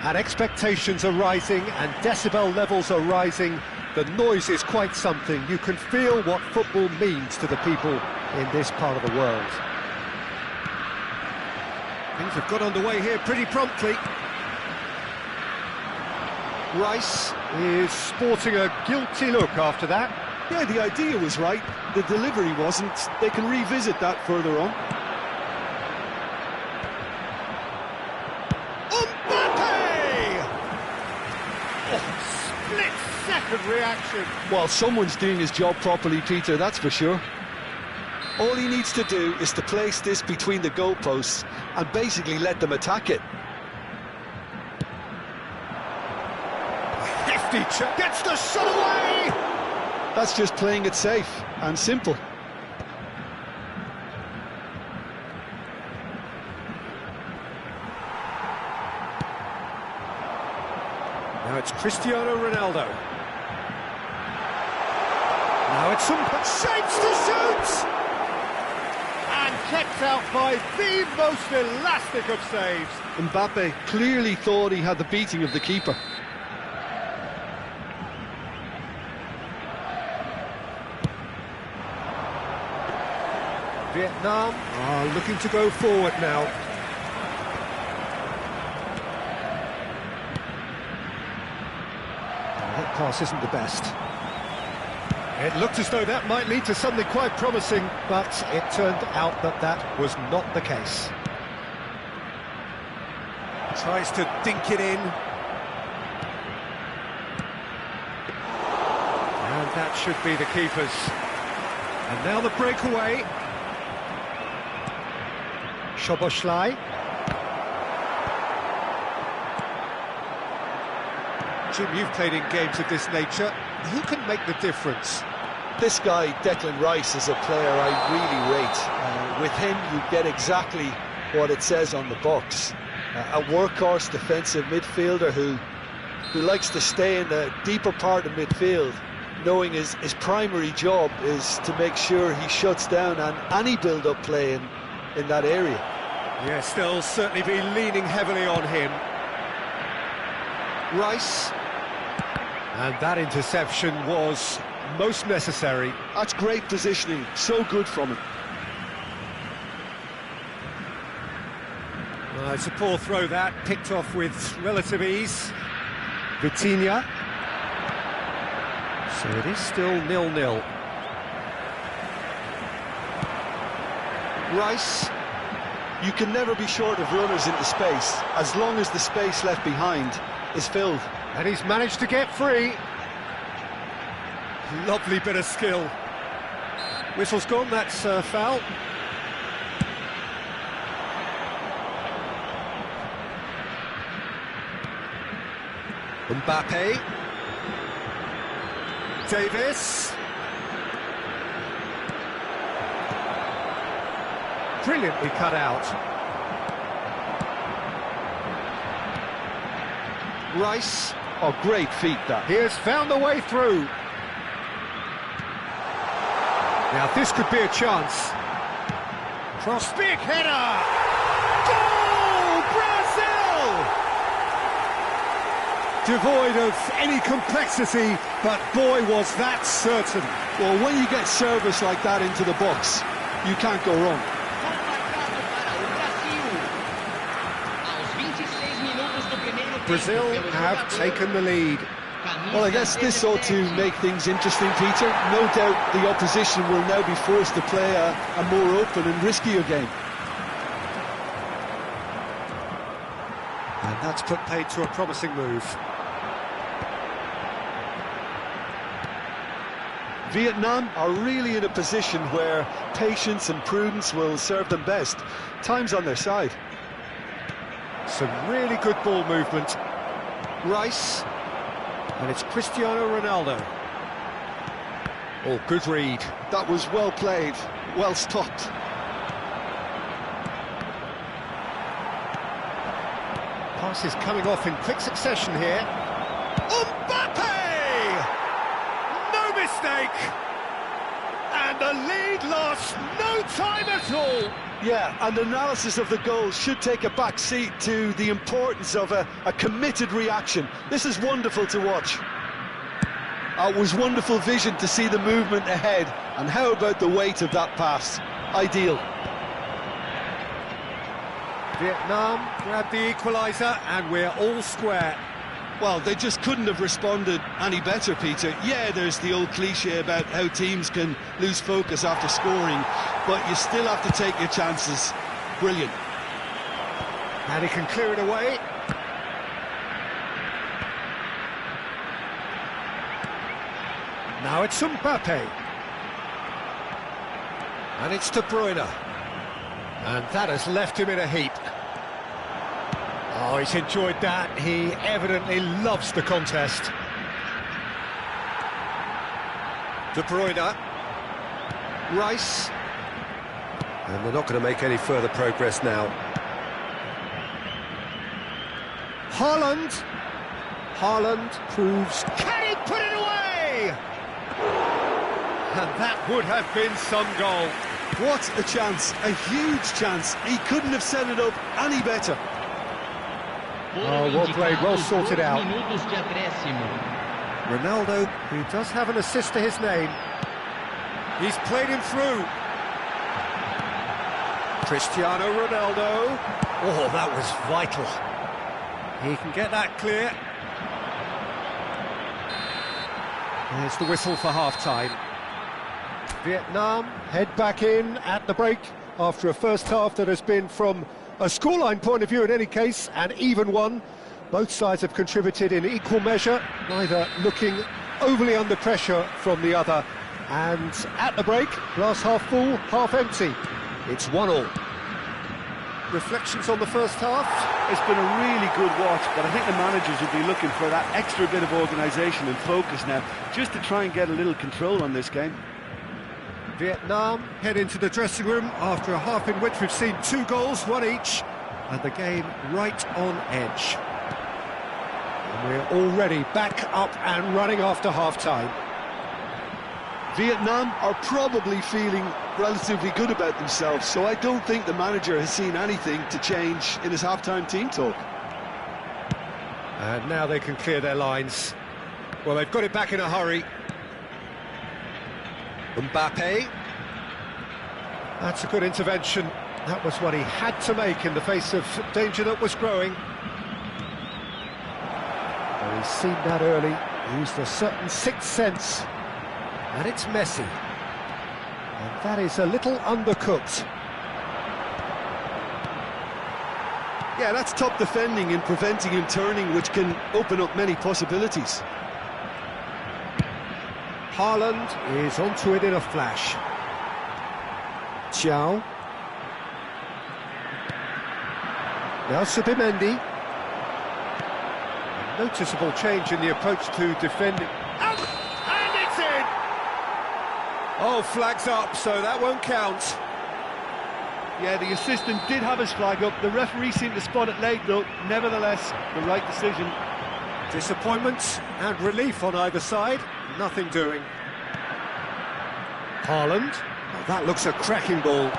And expectations are rising and decibel levels are rising. The noise is quite something. You can feel what football means to the people in this part of the world. Things have got underway here pretty promptly. Rice is sporting a guilty look after that. Yeah, the idea was right, the delivery wasn't. They can revisit that further on. Split-second reaction. Well, someone's doing his job properly, Peter, that's for sure. All he needs to do is to place this between the goalposts and basically let them attack it. Hefty check, gets the shot away! That's just playing it safe and simple. Now it's Cristiano Ronaldo. Now it's some shapes to shoot! And kept out by the most elastic of saves. Mbappe clearly thought he had the beating of the keeper. Vietnam are looking to go forward now. That pass isn't the best. It looked as though that might lead to something quite promising, but it turned out that that was not the case. Tries to dink it in. And that should be the keeper's. And now the breakaway. Szoboszlai. Jim, you've played in games of this nature. Who can make the difference? This guy, Declan Rice, is a player I really rate. With him, you get exactly what it says on the box. A workhorse defensive midfielder who likes to stay in the deeper part of midfield, knowing his primary job is to make sure he shuts down any build-up play in that area. Yes, they'll certainly be leaning heavily on him. Rice. And that interception was most necessary. That's great positioning, so good from him. It's a poor throw that, picked off with relative ease. Vitinha. So it is still 0-0. Rice. You can never be short of runners into space, as long as the space left behind is filled. And he's managed to get free. Lovely bit of skill. Whistle's gone, that's a foul. Mbappe. Davis. Brilliantly cut out. Rice. Oh, great feat that. He has found a way through. Now this could be a chance. Cross, big header! Goal! Brazil! Devoid of any complexity, but boy was that certain. Well, when you get service like that into the box, you can't go wrong. Brazil have taken the lead. Well, I guess this ought to make things interesting, Peter. No doubt the opposition will now be forced to play a more open and riskier game. And that's put paid to a promising move. Vietnam are really in a position where patience and prudence will serve them best. Time's on their side. Some really good ball movement. Rice. And it's Cristiano Ronaldo. Oh, good read. That was well played, well stopped. Passes coming off in quick succession here. Mbappe! No mistake! And the lead lost no time at all. Yeah, and analysis of the goal should take a back seat to the importance of a committed reaction. This is wonderful to watch. It was wonderful vision to see the movement ahead, and how about the weight of that pass? Ideal. Vietnam grabbed the equaliser, and we're all square. Well, they just couldn't have responded any better, Peter. Yeah, there's the old cliche about how teams can lose focus after scoring, but you still have to take your chances. Brilliant. And he can clear it away. Now it's Mbappe. And it's De Bruyne. And that has left him in a heap. Oh, he's enjoyed that. He evidently loves the contest. De Bruyne. Rice. And they're not going to make any further progress now. Haaland. Haaland proves... Can he put it away? And that would have been some goal. What a chance, a huge chance. He couldn't have set it up any better. Oh, well played, well sorted out. Ronaldo, who does have an assist to his name. He's played him through. Cristiano Ronaldo. Oh, that was vital. He can get that clear. There's the whistle for half-time. Vietnam head back in at the break after a first half that has been, from a scoreline point of view in any case, an even one. Both sides have contributed in equal measure, neither looking overly under pressure from the other. And at the break, glass half full, half empty. It's 1-1. Reflections on the first half? It's been a really good watch, but I think the managers will be looking for that extra bit of organisation and focus now, just to try and get a little control on this game. Vietnam head into the dressing room after a half in which we've seen 2 goals, 1 each, and the game right on edge. And we're already back up and running after half-time. Vietnam are probably feeling relatively good about themselves, so I don't think the manager has seen anything to change in his half-time team talk. And now they can clear their lines. Well, they've got it back in a hurry. Mbappe. That's a good intervention. That was what he had to make in the face of danger that was growing. Well, he's seen that early, used a certain sixth sense. And it's Messi. And that is a little undercooked. Yeah, that's top defending and preventing him turning, which can open up many possibilities. Haaland is onto it in a flash. Xiao. Now Subimendi. A noticeable change in the approach to defending. And it's in! Oh, flags up, so that won't count. Yeah, the assistant did have his flag up. The referee seemed to spot it late, though. Nevertheless, the right decision. Disappointment and relief on either side. Nothing doing. Haaland. Oh, that looks a cracking ball.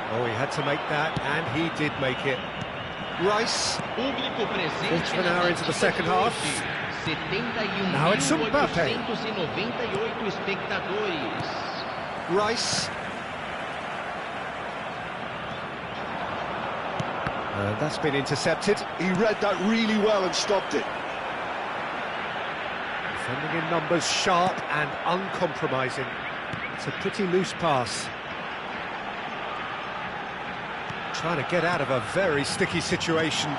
Oh, he had to make that, and he did make it. Rice. 40 of an hour into the second half. Now it's Mbappe. Rice. And that's been intercepted. He read that really well and stopped it. Defending in numbers, sharp and uncompromising. It's a pretty loose pass. Trying to get out of a very sticky situation.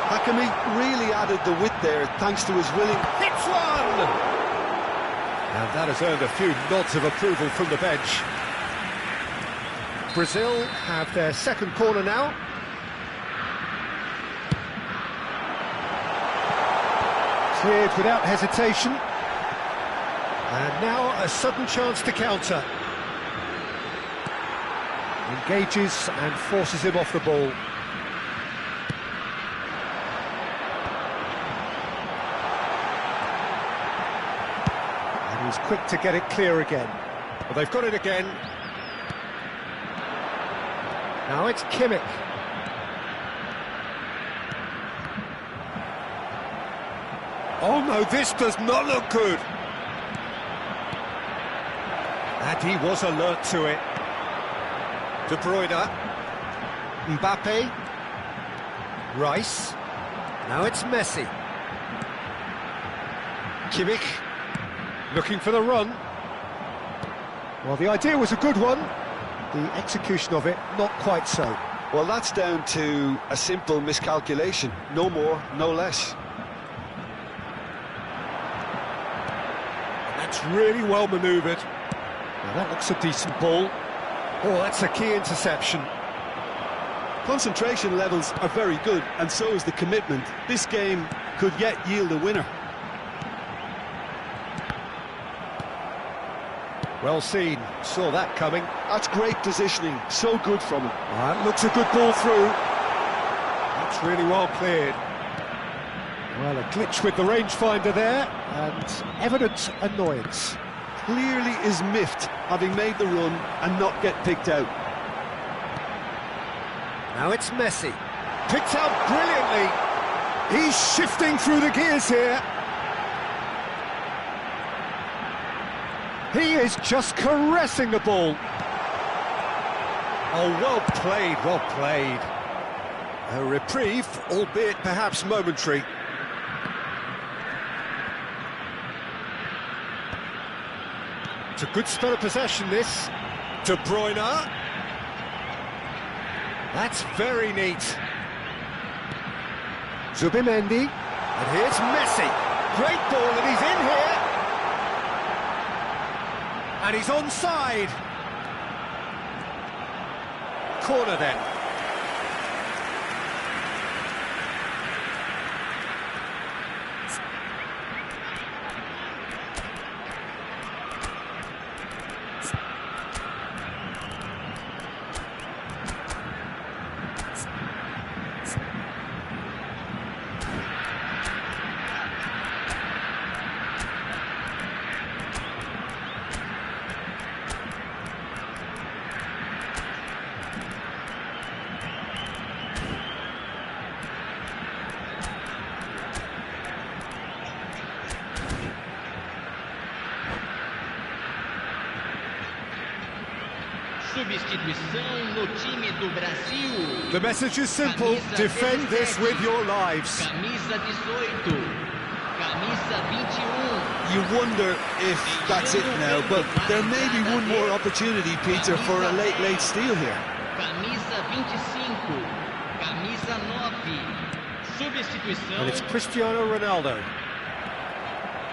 Hakimi really added the width there, thanks to his willing... Hits one! And that has earned a few nods of approval from the bench. Brazil have their second corner now. Cleared without hesitation. And now a sudden chance to counter. Engages and forces him off the ball. quick to get it clear again. Well, they've got it again. Now it's Kimmich. Oh no, this does not look good. And he was alert to it. De Bruyne. Mbappe. Rice. Now it's Messi. Kimmich. Looking for the run. Well, the idea was a good one. The execution of it, not quite so. Well, that's down to a simple miscalculation. No more, no less. That's really well manoeuvred. Well, that looks a decent ball. Oh, that's a key interception. Concentration levels are very good, and so is the commitment. This game could yet yield a winner. Well seen, saw that coming. That's great positioning, so good from him. That looks a good ball through. That's really well cleared. Well, a glitch with the rangefinder there, and evident annoyance. Clearly is miffed, having made the run and not get picked out. Now it's Messi. Picked out brilliantly. He's shifting through the gears here. He is just caressing the ball. Oh, well played, well played. A reprieve, albeit perhaps momentary. It's a good spell of possession, this. De Bruyne. That's very neat. Zubimendi. And here's Messi. Great ball, and he's in here. And he's onside. Corner then. Substituição no time do Brasil. The message is simple, defend this with your lives. Camisa 18. Camisa 21. You wonder if that's it now, but there may be one more opportunity, Peter, for a late steal here. Camisa 25. Camisa 9. Substituição. And it's Cristiano Ronaldo.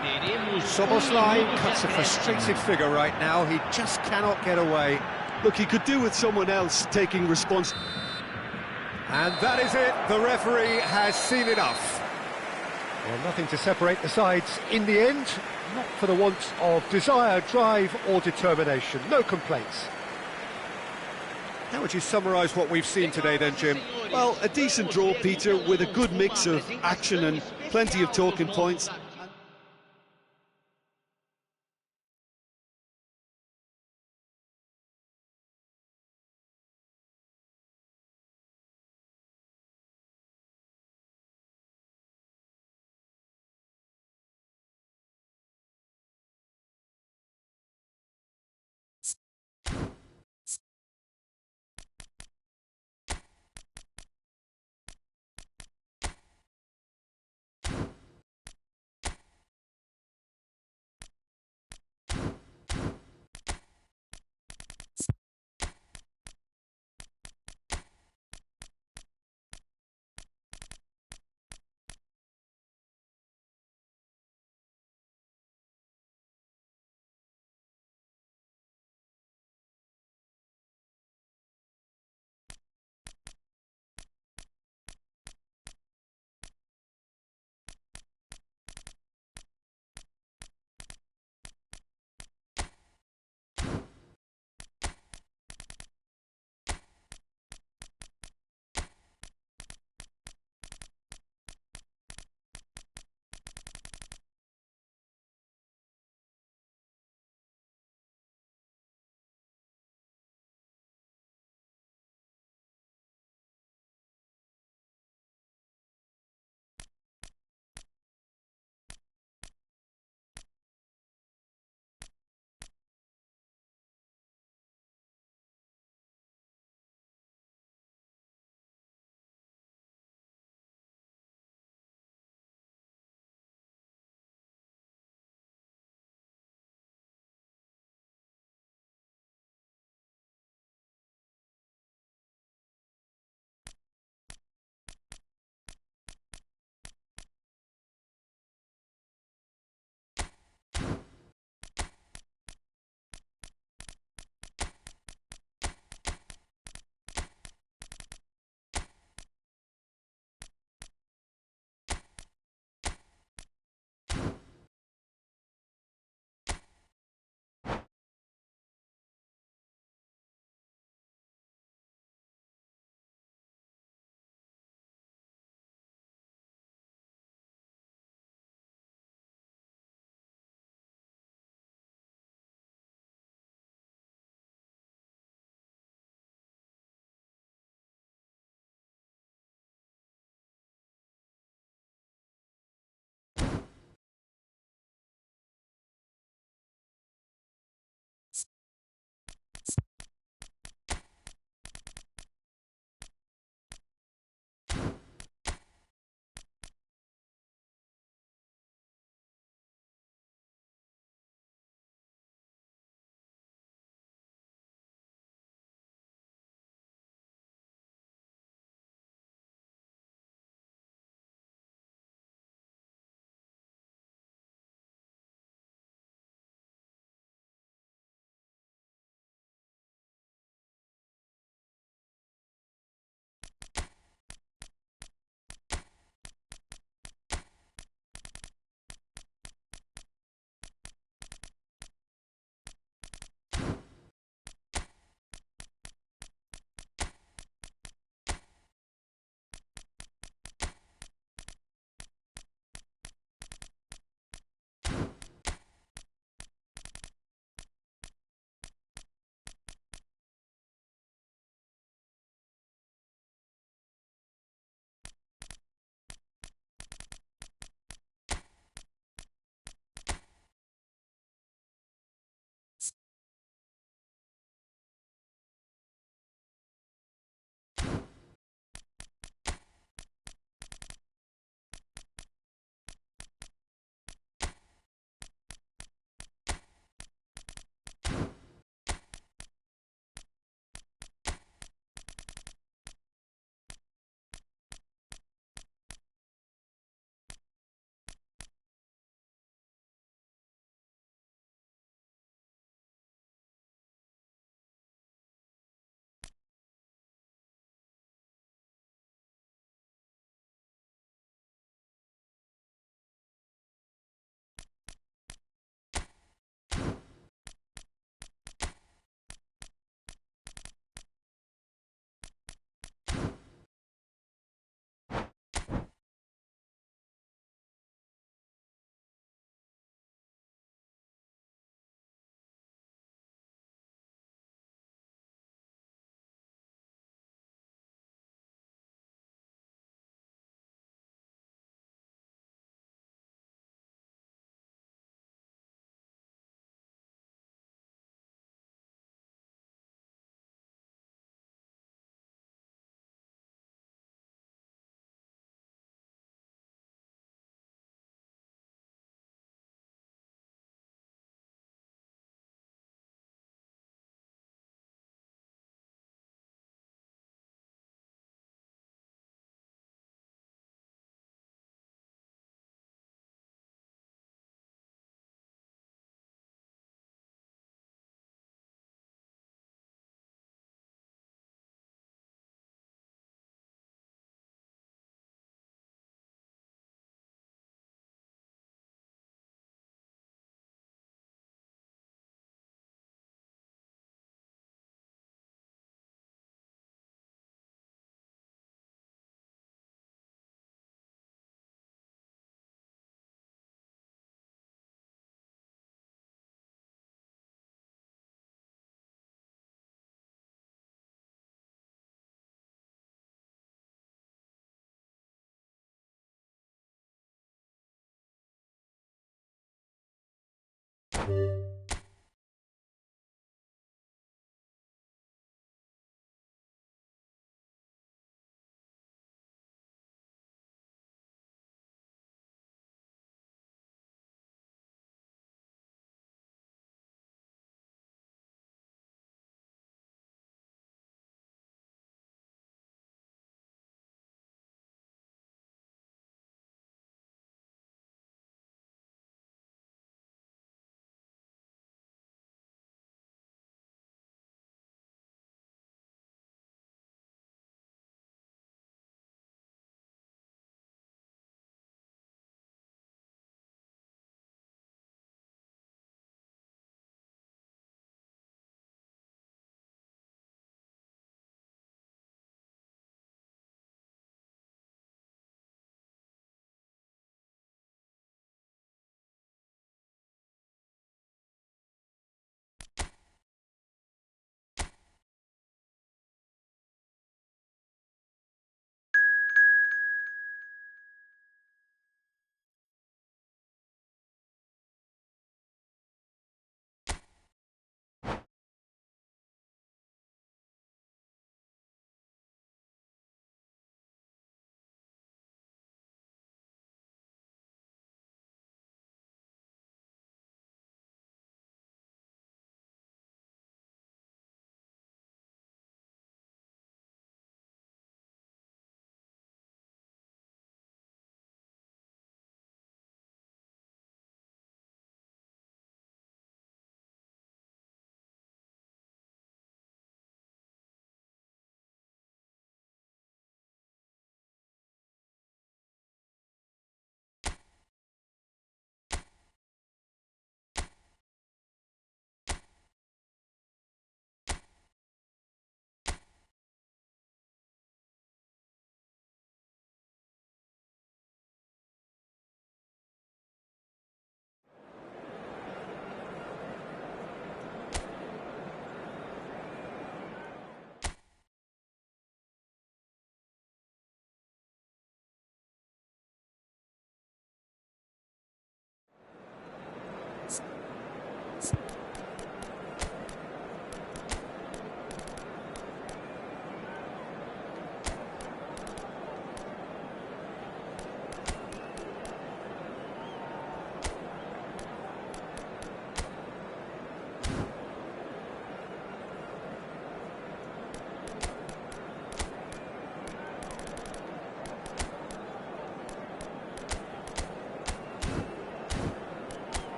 Teremos Soboslai minuto de cuts a acréscimo. frustrated figure right now. He just cannot get away. Look, he could do with someone else taking response. And that is it. The referee has seen enough. Well, nothing to separate the sides in the end. Not for the want of desire, drive or determination. No complaints. How would you summarise what we've seen today then, Jim? Well, a decent draw, Peter, with a good mix of action and plenty of talking points.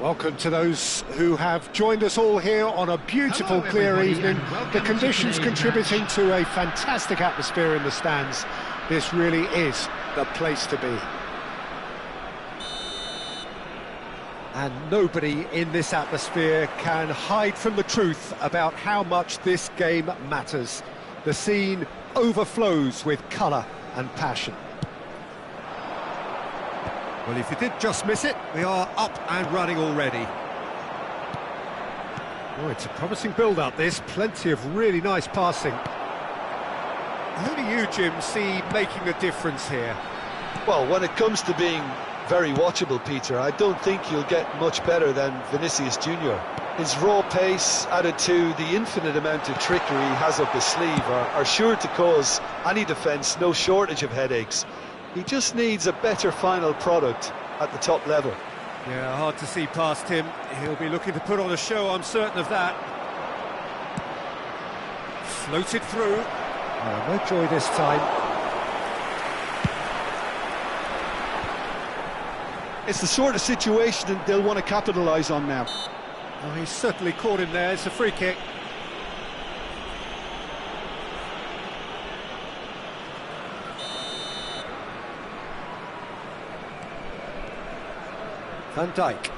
Welcome to those who have joined us all here on a beautiful, clear evening. The conditions contributing to a fantastic atmosphere in the stands. This really is the place to be. And nobody in this atmosphere can hide from the truth about how much this game matters. The scene overflows with colour and passion. Well, if you did just miss it, we are up and running already. Oh, it's a promising build-up, this. Plenty of really nice passing. Who do you, Jim, see making the difference here? Well, when it comes to being very watchable, Peter. I don't think you'll get much better than Vinicius Junior. His raw pace, added to the infinite amount of trickery he has up his sleeve, are sure to cause any defence no shortage of headaches. He just needs a better final product at the top level. Yeah, hard to see past him. He'll be looking to put on a show, I'm certain of that. Floated through. No joy this time. It's the sort of situation that they'll want to capitalise on now. Oh, he's certainly caught him there. It's a free kick. Van Dijk.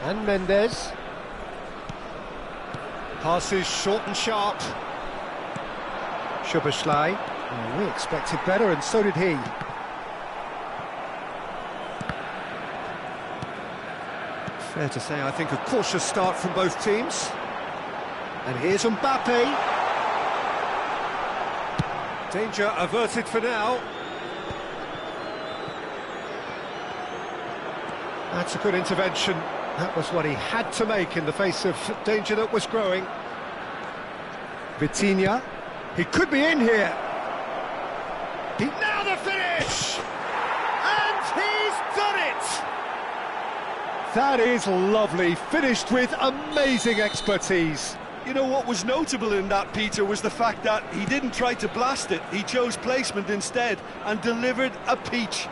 And Mendes. Passes short and sharp. Szoboszlai. Oh, we expected better, and so did he. Fair to say, I think, a cautious start from both teams. And here's Mbappe. Danger averted for now. That's a good intervention. That was what he had to make in the face of danger that was growing. Vitinha. He could be in here. Now the finish! And he's done it! That is lovely, finished with amazing expertise. You know what was notable in that, Peter, was the fact that he didn't try to blast it. He chose placement instead and delivered a peach.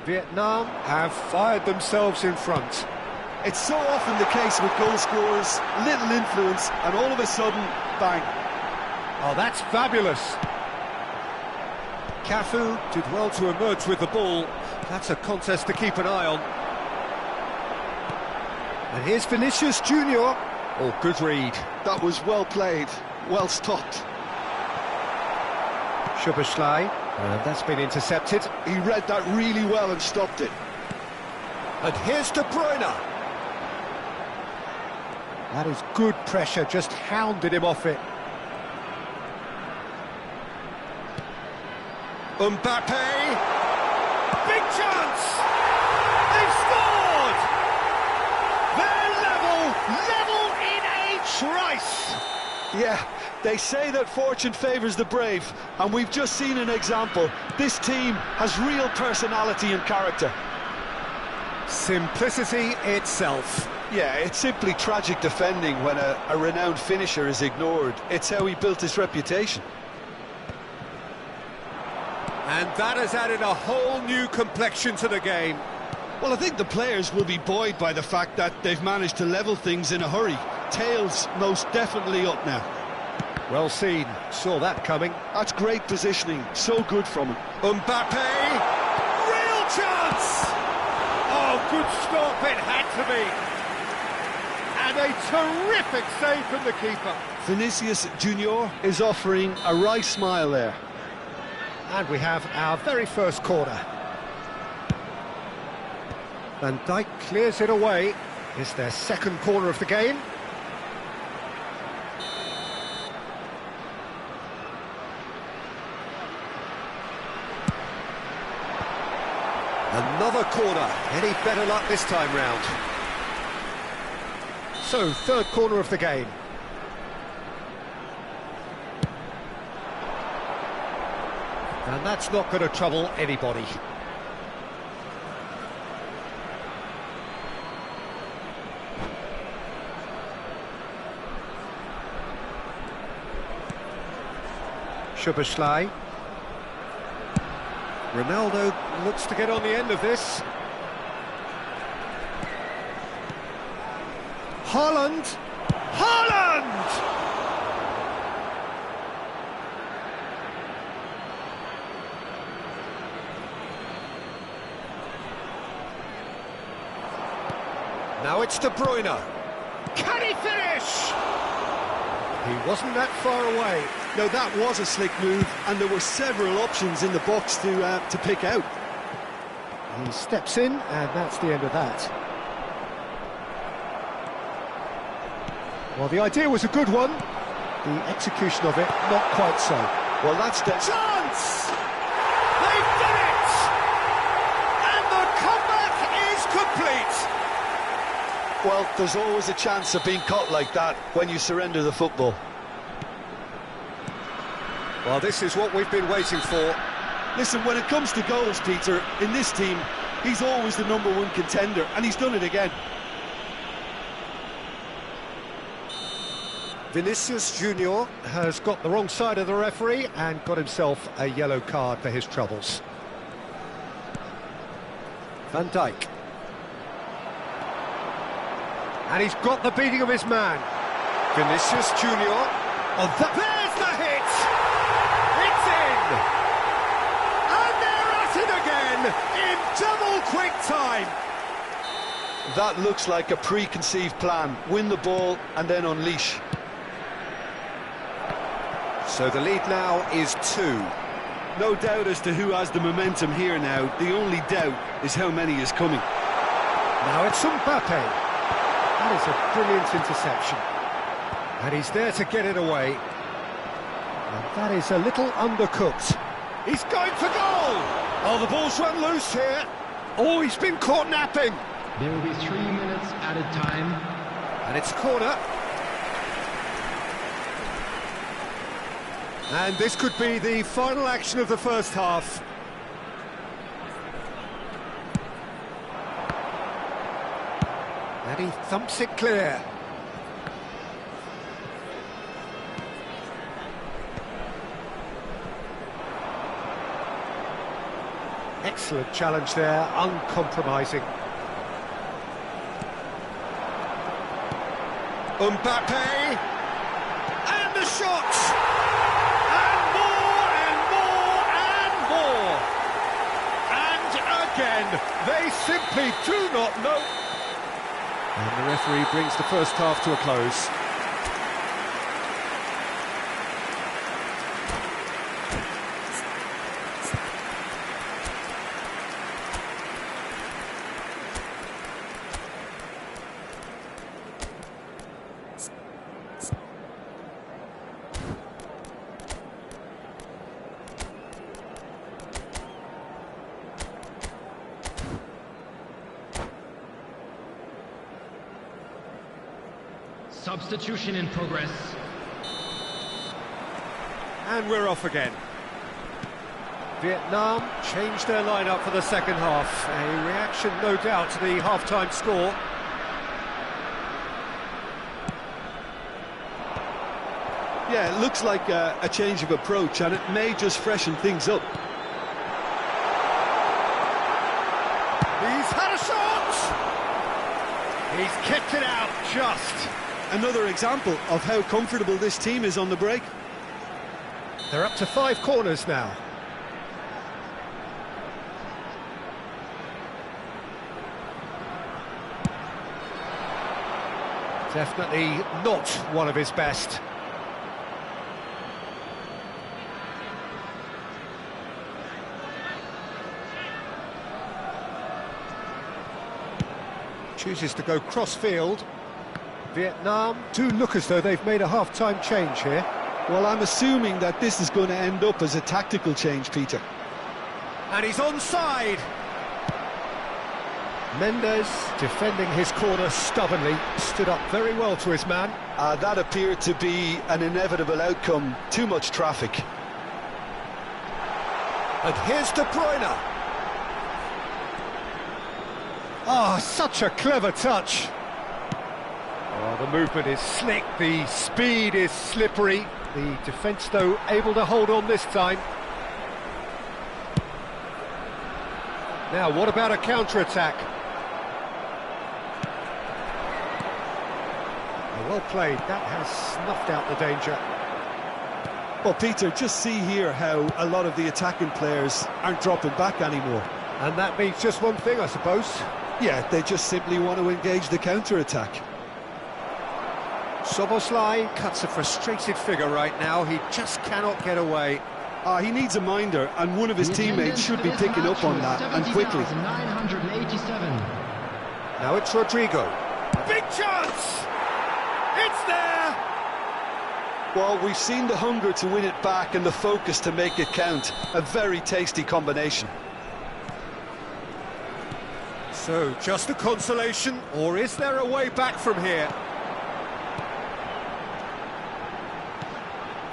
Vietnam have fired themselves in front. It's so often the case with goal scorers, little influence, and all of a sudden, bang. Oh, that's fabulous. Cafu did well to emerge with the ball. That's a contest to keep an eye on. And here's Vinicius Junior. Oh, good read. That was well played, well stopped. Szoboszlai, and that's been intercepted. He read that really well and stopped it. And here's De Bruyne. That is good pressure, just hounded him off it. Mbappe! Big chance! They've scored! They're level in a trice! Yeah, they say that fortune favours the brave, and we've just seen an example. This team has real personality and character. Simplicity itself. Yeah, it's simply tragic defending when a renowned finisher is ignored. It's how he built his reputation. And that has added a whole new complexion to the game. Well, I think the players will be buoyed by the fact that they've managed to level things in a hurry. Tails most definitely up now. Well seen, saw that coming. That's great positioning, so good from him. Mbappe! Real chance! Oh, good stop, it had to be. And a terrific save from the keeper. Vinicius Junior is offering a wry smile there. And we have our very first corner. Van Dijk clears it away. It's their second corner of the game. Another corner. Any better luck this time round? So, third corner of the game. And that's not going to trouble anybody. Szoboszlai. Ronaldo looks to get on the end of this. Haaland! Haaland! Now it's De Bruyne. Can he finish? He wasn't that far away. No, that was a slick move, and there were several options in the box to pick out. He steps in, and that's the end of that. Well, the idea was a good one. The execution of it, not quite so. Well, that's the chance! Well, there's always a chance of being caught like that when you surrender the football. Well, this is what we've been waiting for. Listen, when it comes to goals, Peter, in this team, he's always the #1 contender, and he's done it again. Vinicius Junior has got the wrong side of the referee and got himself a yellow card for his troubles. Van Dijk. And he's got the beating of his man. Vinicius Junior. Oh, there's the hit! It's in! And they're at it again in double quick time. That looks like a preconceived plan. Win the ball and then unleash. So the lead now is 2. No doubt as to who has the momentum here now. The only doubt is how many is coming. Now it's Mbappe. That is a brilliant interception. And he's there to get it away. And that is a little undercooked. He's going for goal! Oh, the ball's run loose here. Oh, he's been caught napping. There will be 3 minutes added time. And it's a corner. And this could be the final action of the first half. And he thumps it clear. Excellent challenge there, uncompromising. Mbappe! And the shot! And more, and more, and more! And again, they simply do not know. And the referee brings the first half to a close. Substitution in progress. And we're off again. Vietnam changed their lineup for the second half. A reaction, no doubt, to the half-time score. Yeah, it looks like a change of approach, and it may just freshen things up. He's had a shot! He's kicked it out, just. Another example of how comfortable this team is on the break. They're up to 5 corners now. Definitely not one of his best. Chooses to go cross-field. Vietnam do look as though they've made a half-time change here. Well, I'm assuming that this is going to end up as a tactical change, Peter. And he's onside. Mendes, defending his corner stubbornly, stood up very well to his man. That appeared to be an inevitable outcome. Too much traffic. And here's De Bruyne. Ah, such a clever touch. Oh, the movement is slick, the speed is slippery. The defence, though, able to hold on this time. Now, what about a counter-attack? Well played, that has snuffed out the danger. Well, Peter, just see here how a lot of the attacking players aren't dropping back anymore. And that means just one thing, I suppose. Yeah, they just simply want to engage the counter-attack. Szoboszlai cuts a frustrated figure right now. He just cannot get away. He needs a minder, and one of his teammates should be picking up on that, and quickly. 987. Now it's Rodrigo. Big chance! It's there! Well, we've seen the hunger to win it back and the focus to make it count. A very tasty combination. So, just a consolation, or is there a way back from here?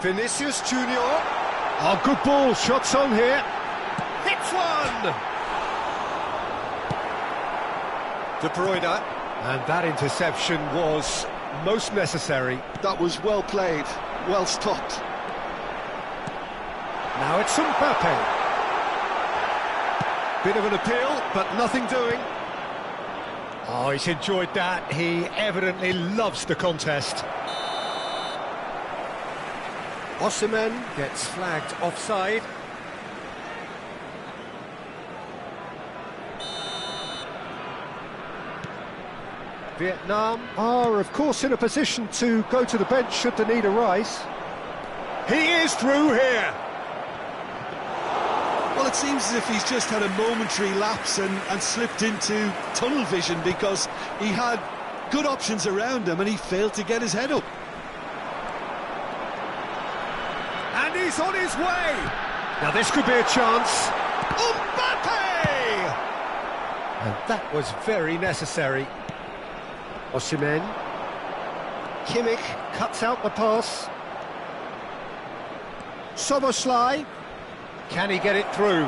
Vinicius Junior. Oh, good ball, shots on here. Hits one! De Bruyne. And that interception was most necessary. That was well played, well stopped. Now it's Mbappe. Bit of an appeal, but nothing doing. Oh, he's enjoyed that. He evidently loves the contest. Osimhen gets flagged offside. Vietnam are, of course, in a position to go to the bench should the need arise. He is through here. Well, it seems as if he's just had a momentary lapse and slipped into tunnel vision, because he had good options around him and he failed to get his head up. And he's on his way. Now this could be a chance. Mbappe! And that was very necessary. Osimhen. Kimmich cuts out the pass. Soboslai. Can he get it through?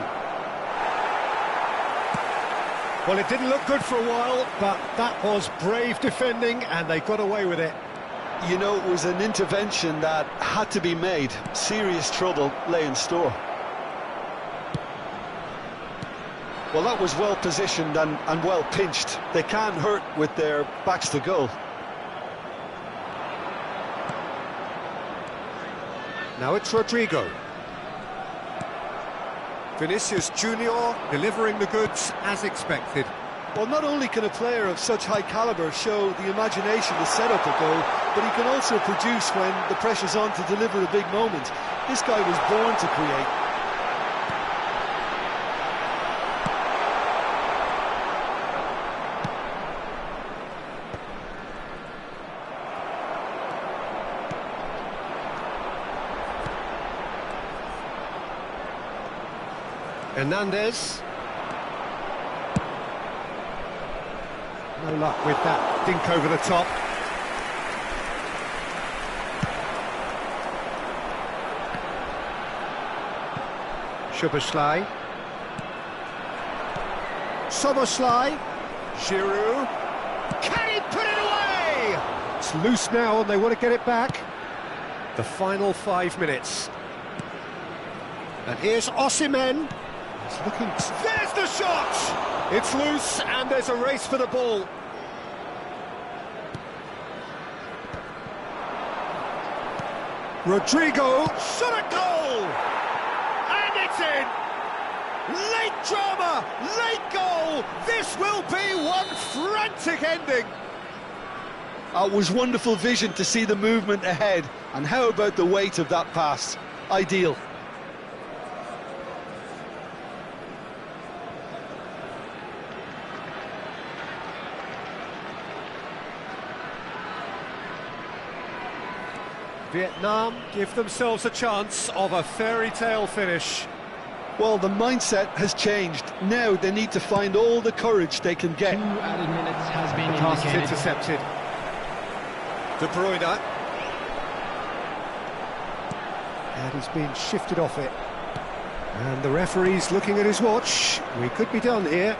Well, it didn't look good for a while, but that was brave defending, and they got away with it. You know, it was an intervention that had to be made. Serious trouble lay in store. Well, that was well positioned and well pinched. They can't hurt with their backs to goal. Now it's Rodrigo. Vinicius Junior delivering the goods as expected. Well, not only can a player of such high calibre show the imagination to set up a goal, but he can also produce when the pressure's on to deliver a big moment. This guy was born to create. Hernandez. No luck with that dink over the top. Szoboszlai. Soboslai. Giroud. Can he put it away? It's loose now and they want to get it back. The final 5 minutes. And here's Osimhen. He's looking... There's the shot! It's loose and there's a race for the ball. Rodrigo, shot at goal! And it's in! Late drama, late goal! This will be one frantic ending! It was wonderful vision to see the movement ahead, and how about the weight of that pass? Ideal. Vietnam give themselves a chance of a fairy tale finish. Well, the mindset has changed. Now they need to find all the courage they can get. 2 added minutes has been Pass is indicated. intercepted. De Bruyne. And he's been shifted off it. And the referee's looking at his watch. We could be done here.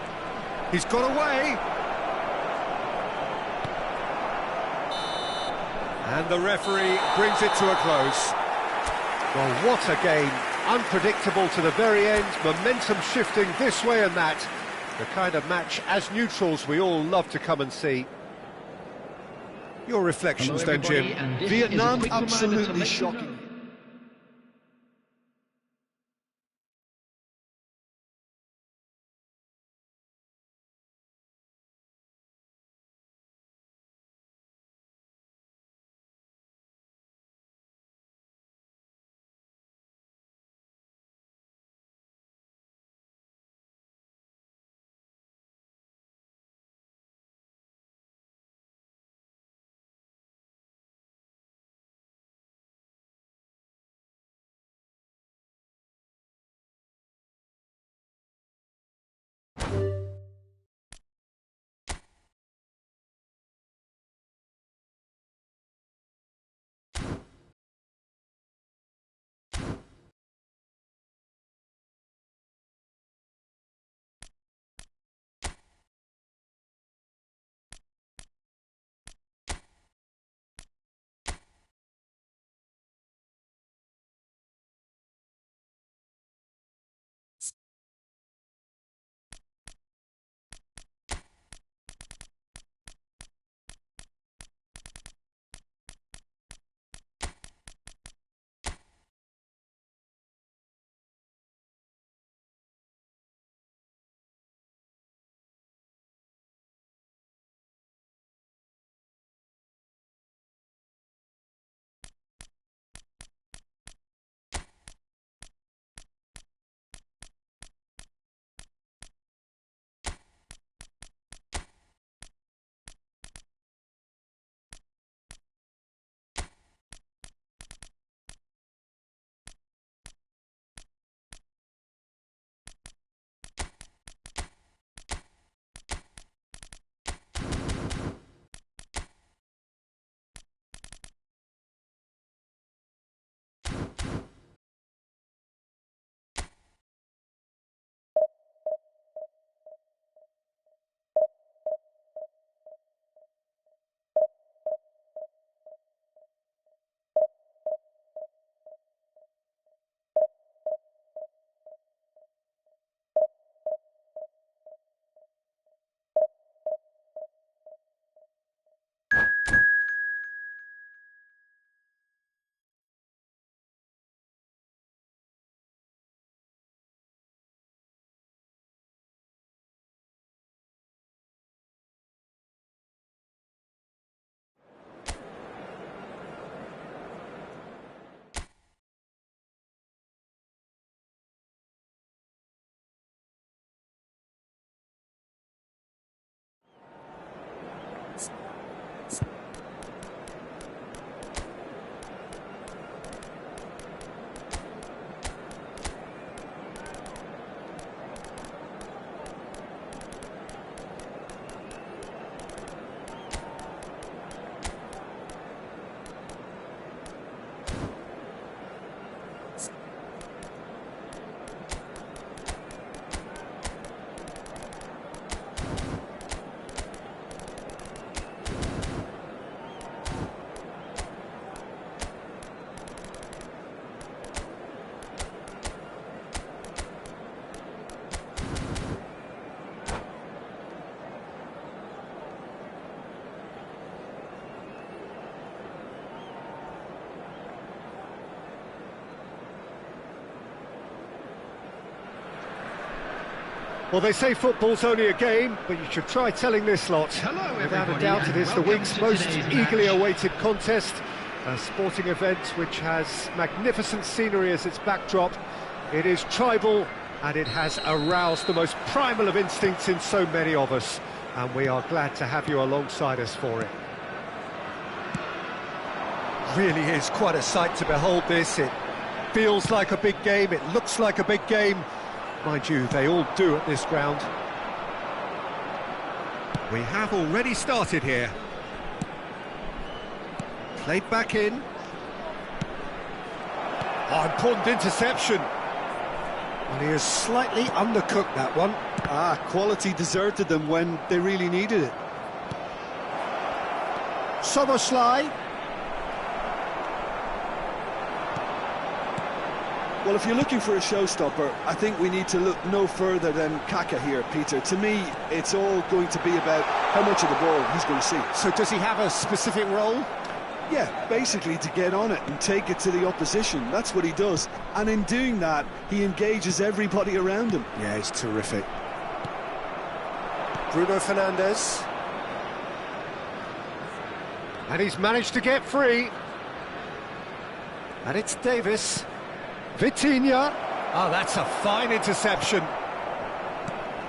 He's got away. And the referee brings it to a close. Well, what a game. Unpredictable to the very end. Momentum shifting this way and that. The kind of match, as neutrals, we all love to come and see. Your reflections Hello, then, Jim. everybody, and this is a Vietnam quick reminder to absolutely let you know shocking. Well, they say football's only a game, but you should try telling this lot. Hello, Without a everybody, doubt, it and is the welcome week's to most today's eagerly match. awaited contest. A sporting event which has magnificent scenery as its backdrop. It is tribal, and it has aroused the most primal of instincts in so many of us. And we are glad to have you alongside us for it. Really is quite a sight to behold this. It feels like a big game, it looks like a big game. Mind you, they all do at this ground. We have already started here. Played back in. Oh, important interception. And he has slightly undercooked that one. Quality deserted them when they really needed it. Soboslai. Well, if you're looking for a showstopper, I think we need to look no further than Kaka here, Peter. To me, it's all going to be about how much of the ball he's going to see. So does he have a specific role? Yeah, basically to get on it and take it to the opposition. That's what he does. And in doing that, he engages everybody around him. Yeah, he's terrific. Bruno Fernandes. And he's managed to get free. And it's Davis. Vitinha. Oh, that's a fine interception.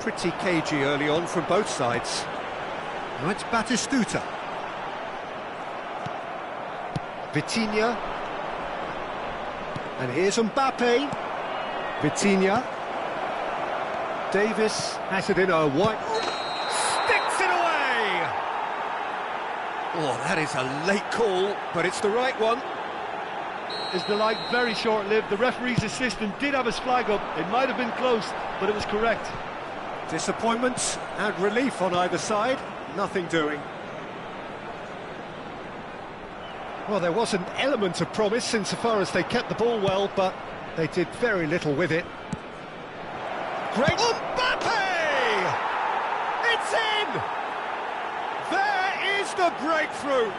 Pretty cagey early on from both sides. Now it's Batistuta. Vitinha. And here's Mbappe. Vitinha. Davis has it in a white. Sticks it away! Oh, that is a late call, but it's the right one. Is the line very short-lived? The referee's assistant did have his flag up. It might have been close, but it was correct. Disappointment and relief on either side. Nothing doing. Well, there was an element of promise insofar as they kept the ball well, but they did very little with it. Great. Mbappe! It's in! There is the breakthrough!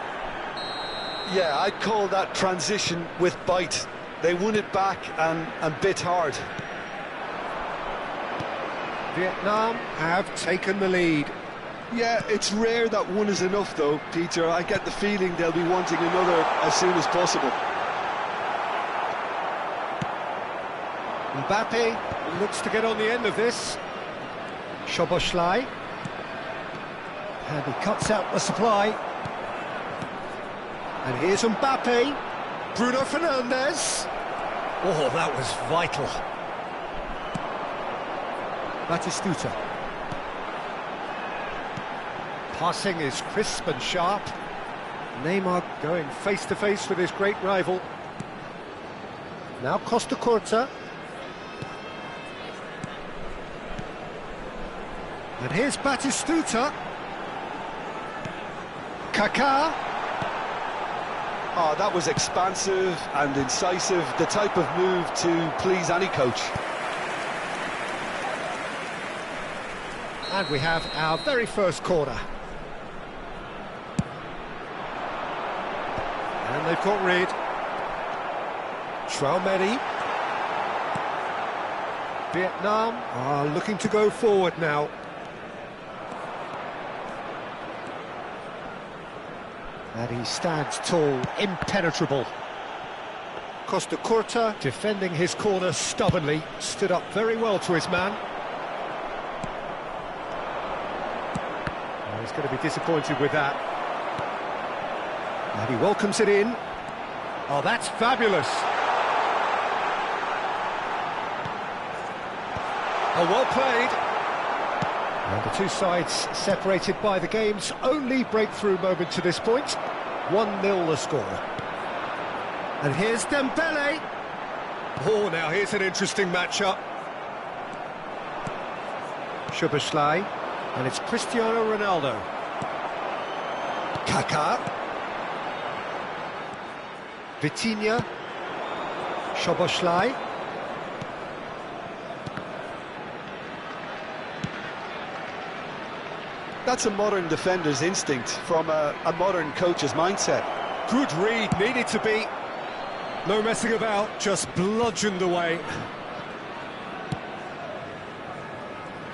Yeah, I'd call that transition with bite. They won it back and bit hard. Vietnam have taken the lead. Yeah, it's rare that one is enough, though, Peter. I get the feeling they'll be wanting another as soon as possible. Mbappe looks to get on the end of this. Szoboszlai. And he cuts out the supply. And here's Mbappe. Bruno Fernandes. Oh, that was vital. Batistuta. Passing is crisp and sharp. Neymar going face-to-face with his great rival. Now Costa Curta. And here's Batistuta. Kaká. Oh, that was expansive and incisive, the type of move to please any coach. And we have our very first corner. And they've got rid. Traumeri. Vietnam are looking to go forward now. And he stands tall, impenetrable. Costa Curta defending his corner stubbornly, stood up very well to his man. He's going to be disappointed with that. And he welcomes it in. Oh, that's fabulous. Oh, well played. And the two sides separated by the game's only breakthrough moment to this point. 1-0 the score. And here's Dembele. Oh, now here's an interesting matchup. Szoboszlai. And it's Cristiano Ronaldo. Kaká. Vitinha. Szoboszlai. That's a modern defender's instinct from a modern coach's mindset. Good read, needed to be. No messing about, just bludgeoned away.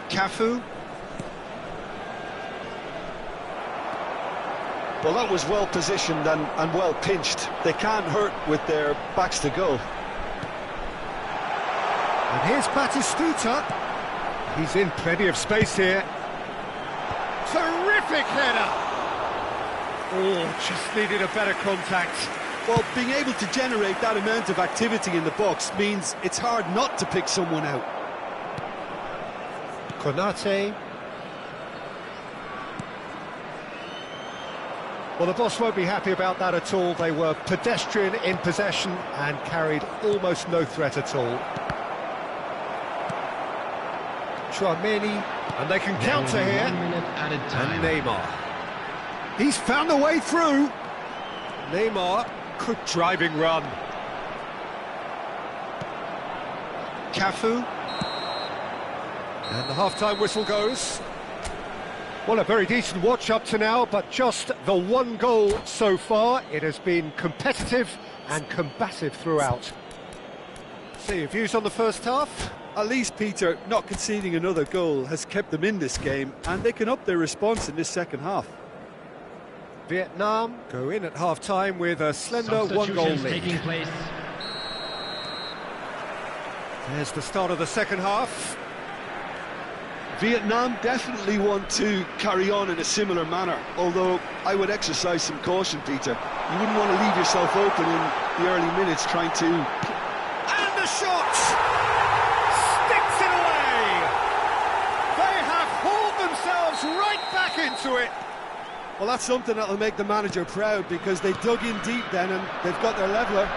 Cafu. Well, that was well positioned and well pinched. They can't hurt with their backs to goal. And here's Batistuta. He's in plenty of space here. Terrific header! Oh, just needed a better contact. Well, being able to generate that amount of activity in the box means it's hard not to pick someone out. Konate. Well, the boss won't be happy about that at all. They were pedestrian in possession and carried almost no threat at all. Chouameni, and they can counter here. 1 minute added time. And Neymar. He's found a way through. Neymar, good driving run. Cafu. And the half-time whistle goes. Well, a very decent watch up to now, but just the one goal so far. It has been competitive and combative throughout. So, your views on the first half? At least, Peter, not conceding another goal has kept them in this game, and they can up their response in this second half. Vietnam go in at half-time with a slender one-goal Substitutions lead. taking place. There's the start of the second half. Vietnam definitely want to carry on in a similar manner, although I would exercise some caution, Peter. You wouldn't want to leave yourself open in the early minutes trying to... And the shot! Sticks it away! They have hauled themselves right back into it. Well, that's something that'll make the manager proud, because they dug in deep then and they've got their leveller.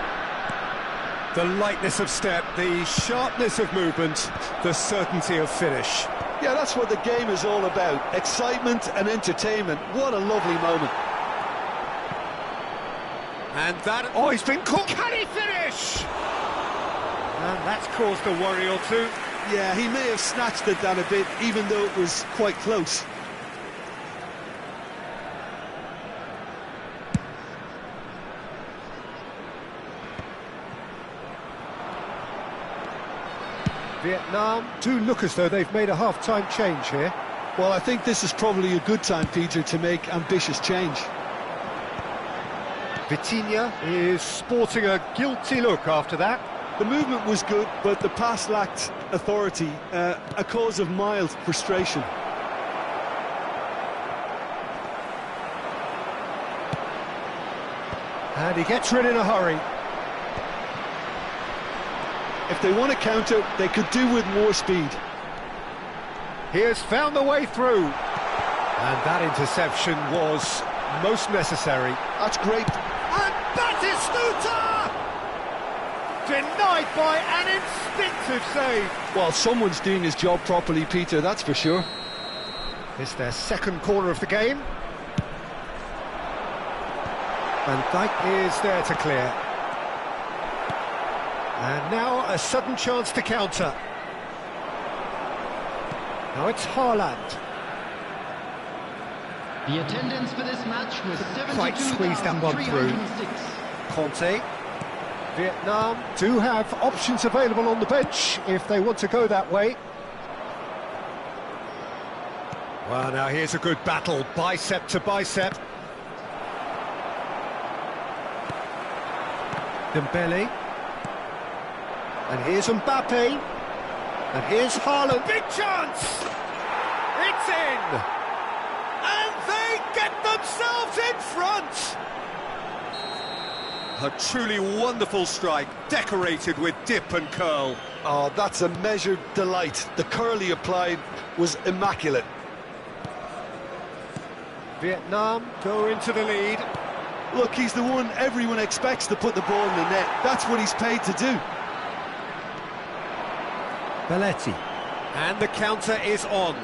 The lightness of step, the sharpness of movement, the certainty of finish. Yeah, that's what the game is all about. Excitement and entertainment. What a lovely moment. And that... Oh, he's been caught. Can he finish? And that's caused a worry or two. Yeah, he may have snatched it down a bit, even though it was quite close. Vietnam do look as though they've made a half-time change here. Well, I think this is probably a good time, Peter, to make ambitious change. Vitinha is sporting a guilty look after that. The movement was good, but the pass lacked authority, a cause of mild frustration. And he gets rid in a hurry. If they want to counter, they could do with more speed. He has found the way through. And that interception was most necessary. That's great. And Batistuta! Denied by an instinctive save. Well, someone's doing his job properly, Peter, that's for sure. It's their second corner of the game. Van Dijk is there to clear. And now a sudden chance to counter. Now it's Haaland. The attendance for this match was Quite squeezed that one through. 72,306. Conte. Vietnam do have options available on the bench if they want to go that way. Well, now here's a good battle, bicep to bicep. Dembele. And here's Mbappe. And here's Haaland. Big chance! It's in! And they get themselves in front! A truly wonderful strike, decorated with dip and curl. Oh, that's a measured delight. The curl he applied was immaculate. Vietnam go into the lead. Look, he's the one everyone expects to put the ball in the net. That's what he's paid to do. Belletti. And the counter is on.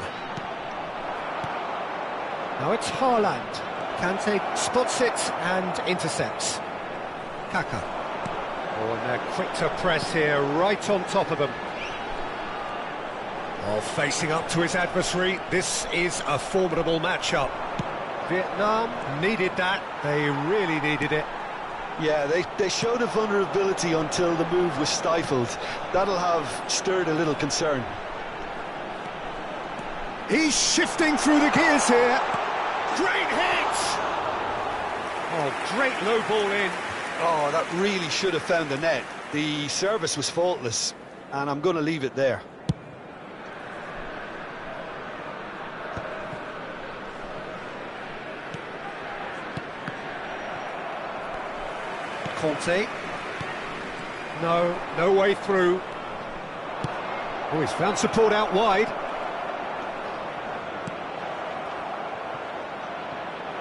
Now it's Haaland. Kante spots it and intercepts. Kaka. Oh, and they're quick to press here, right on top of them. Oh, facing up to his adversary, this is a formidable matchup. Vietnam needed that, they really needed it. Yeah, they showed a vulnerability until the move was stifled. That'll have stirred a little concern. He's shifting through the gears here. Great hit! Oh, great low ball in. Oh, that really should have found the net. The service was faultless, and I'm going to leave it there. Conte. No way through. Oh, he's found support out wide.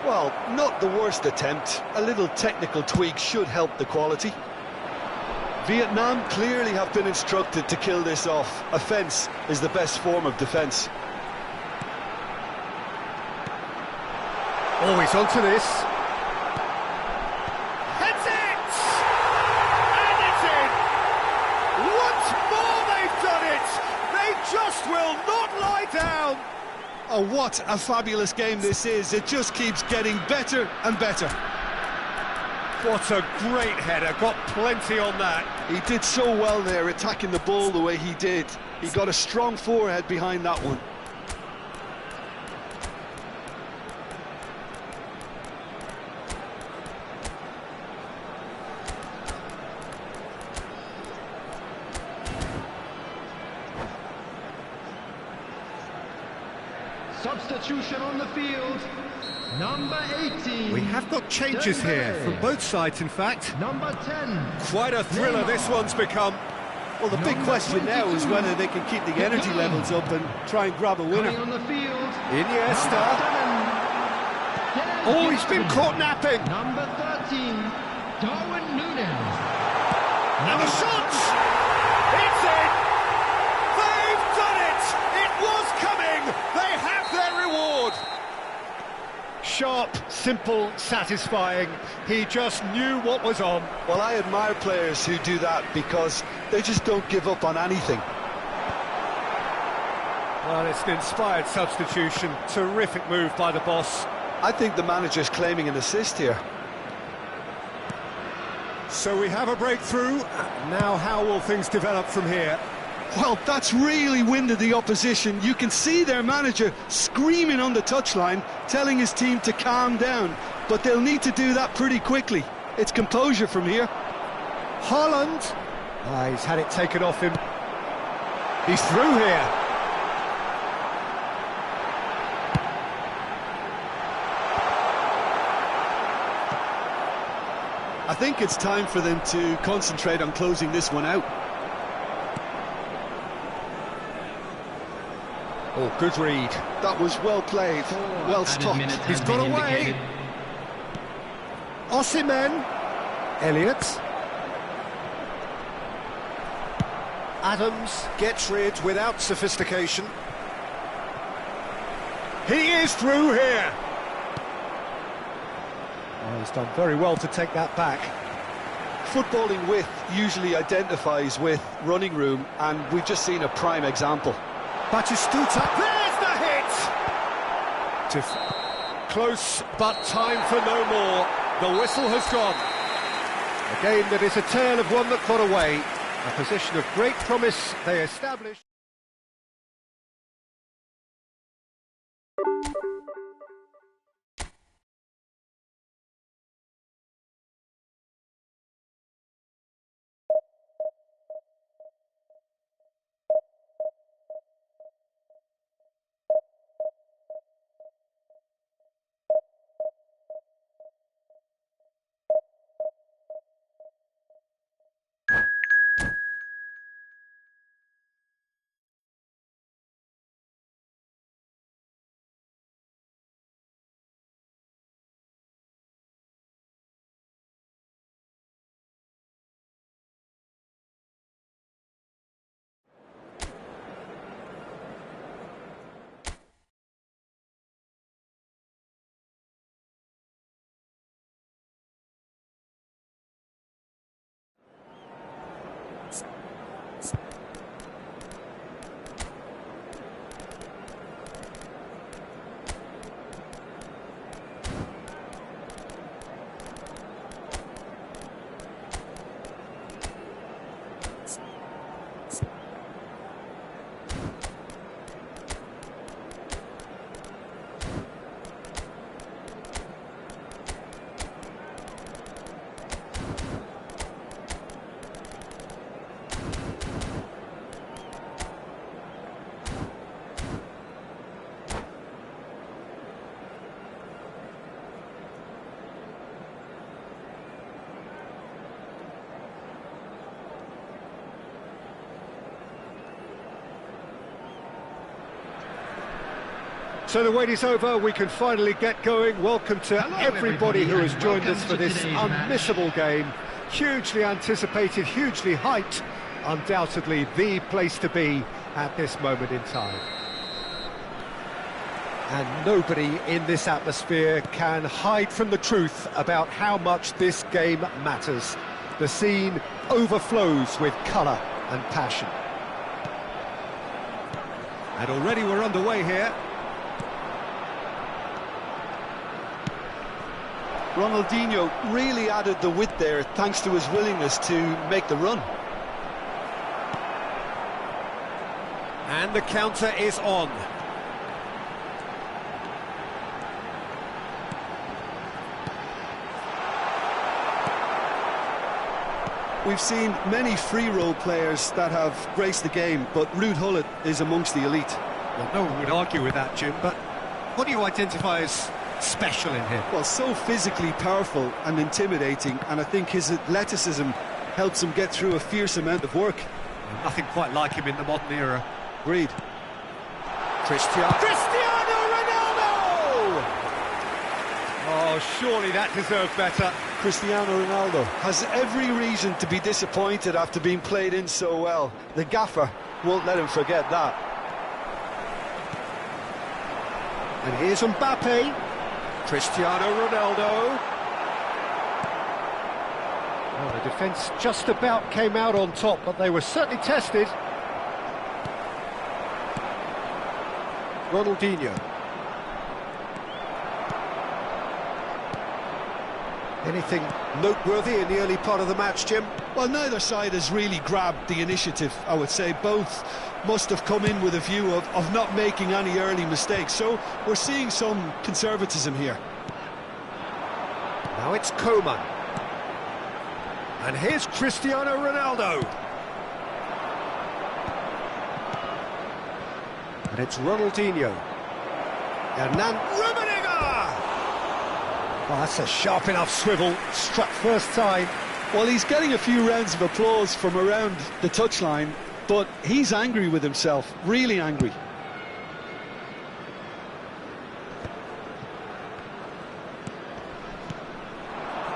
Well, not the worst attempt. A little technical tweak should help the quality. Vietnam clearly have been instructed to kill this off. Offence is the best form of defence. Oh, he's onto this. Heads it! And it's in! Once more they've done it! They just will not lie down! Oh, what a fabulous game this is. It just keeps getting better and better. What a great header, got plenty on that. He did so well there, attacking the ball the way he did. He got a strong forehead behind that one. Substitution on the field. Number 18. We have got changes here, from both sides in fact. Number 10. Quite a thriller this one's become. Well, the big question now is whether they can keep the energy levels up and try and grab a winner. Coming on the field. Iniesta. Oh, he's been caught napping. Number 13. Darwin Núñez. And the shot! It's in! They've done it! It was coming! They have their reward! Sharp, simple, satisfying. He just knew what was on. Well, I admire players who do that because they just don't give up on anything. Well, it's an inspired substitution. Terrific move by the boss. I think the manager's claiming an assist here. So we have a breakthrough. Now how will things develop from here? Well, that's really winded the opposition. You can see their manager screaming on the touchline, telling his team to calm down. But they'll need to do that pretty quickly. It's composure from here. Haaland. He's had it taken off him. He's through here. I think it's time for them to concentrate on closing this one out. Oh, good read. That was well played, well stopped. He's got away. Osimhen. Elliott. Adams gets rid without sophistication. He is through here. Oh, he's done very well to take that back. Footballing width usually identifies with running room, and we've just seen a prime example. Batistuta, there's the hit! Close, but time for no more. The whistle has gone. A game that is a tale of one that got away. A position of great promise they established. So the wait is over, we can finally get going. Welcome to everybody who has joined us for this unmissable game. Hugely anticipated, hugely hyped, undoubtedly the place to be at this moment in time. And nobody in this atmosphere can hide from the truth about how much this game matters. The scene overflows with colour and passion. And already we're underway here. Ronaldinho really added the width there thanks to his willingness to make the run. And the counter is on. We've seen many free role players that have graced the game, but Ruud Gullit is amongst the elite. Well, no one would argue with that, Jim, but what do you identify as special in him? Well, so physically powerful and intimidating, and I think his athleticism helps him get through a fierce amount of work. Well, nothing quite like him in the modern era. Agreed. Cristiano Ronaldo! Oh, surely that deserved better. Cristiano Ronaldo has every reason to be disappointed after being played in so well. The gaffer won't let him forget that. And here's Mbappe. Cristiano Ronaldo. Well, the defence just about came out on top, but they were certainly tested. Ronaldinho. Anything noteworthy in the early part of the match, Jim? Well, neither side has really grabbed the initiative, I would say. Both must have come in with a view of not making any early mistakes. So we're seeing some conservatism here. Now it's Koeman. And here's Cristiano Ronaldo. And it's Ronaldinho. Hernan Rummenigge! Oh, that's a sharp enough swivel, struck first time. Well, he's getting a few rounds of applause from around the touchline, but he's angry with himself, really angry.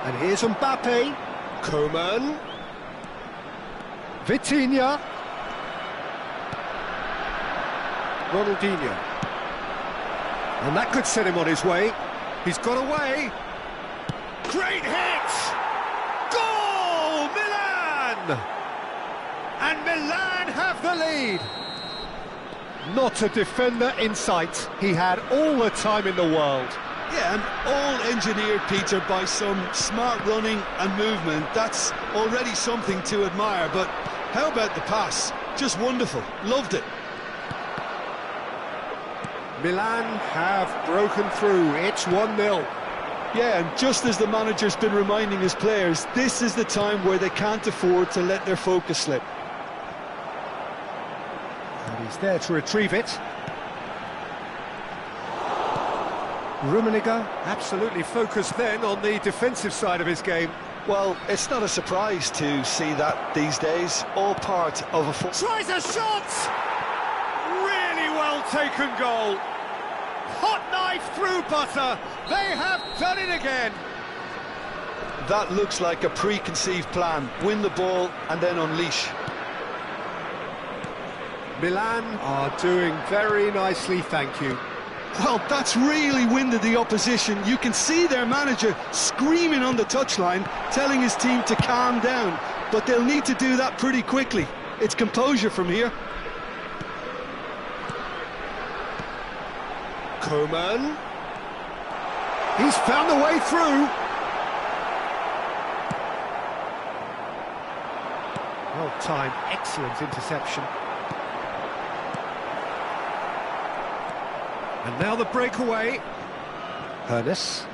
And here's Mbappe. Koeman. Vitinha. Ronaldinho. And that could set him on his way. He's got away. Great hit! Goal! Milan! And Milan have the lead. Not a defender in sight. He had all the time in the world. Yeah, and all engineered, Peter, by some smart running and movement. That's already something to admire, but how about the pass? Just wonderful. Loved it. Milan have broken through. It's 1-0. Yeah, and just as the manager's been reminding his players, this is the time where they can't afford to let their focus slip. And he's there to retrieve it. Rummenigge absolutely focused then on the defensive side of his game. Well, it's not a surprise to see that these days, all part of a full... Tries a shot! Really well taken goal. Hot knife through butter. They have done it again. That looks like a preconceived plan. Win the ball and then unleash. Milan are doing very nicely, thank you. Well, that's really winded the opposition. You can see their manager screaming on the touchline, telling his team to calm down. But they'll need to do that pretty quickly. It's composure from here. Koeman. He's found the way through. Well timed, excellent interception. And now the breakaway. Ernest.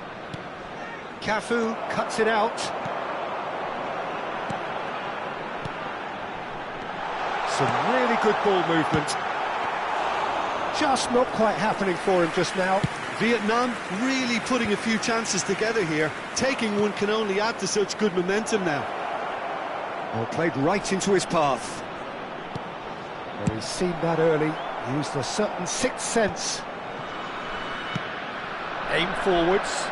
Cafu cuts it out. Some really good ball movement. Just not quite happening for him just now. Vietnam really putting a few chances together here. Taking one can only add to such good momentum now. Well, played right into his path. Well, he's seen that early. Used a certain sixth sense. Aim forwards.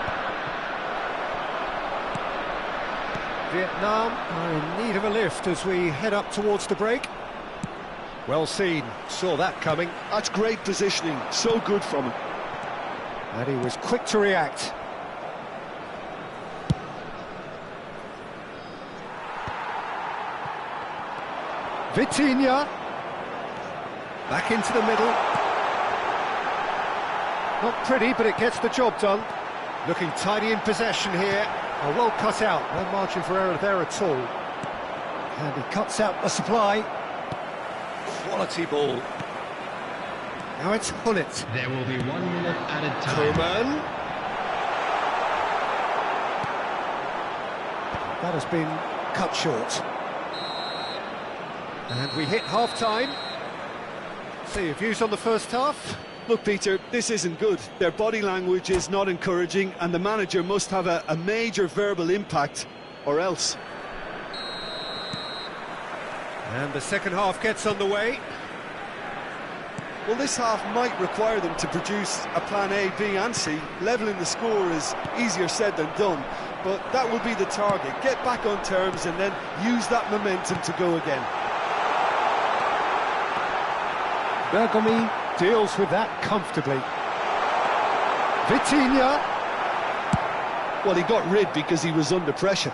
Vietnam are in need of a lift as we head up towards the break. Well seen, saw that coming. That's great positioning, so good from him. And he was quick to react. Vitinha. Back into the middle. Not pretty, but it gets the job done. Looking tidy in possession here. Oh, well cut out, no margin for error there at all. And he cuts out the supply. Quality ball. Now it's Hullet. There will be 1 minute added time. Koeman. That has been cut short. And we hit half-time. So your views on the first half? Look, Peter, this isn't good. Their body language is not encouraging, and the manager must have a major verbal impact, or else. And the second half gets underway. Well, this half might require them to produce a plan A, B and C. Levelling the score is easier said than done, but that will be the target. Get back on terms and then use that momentum to go again. Bergomi deals with that comfortably. Vitinha. Well, he got rid because he was under pressure.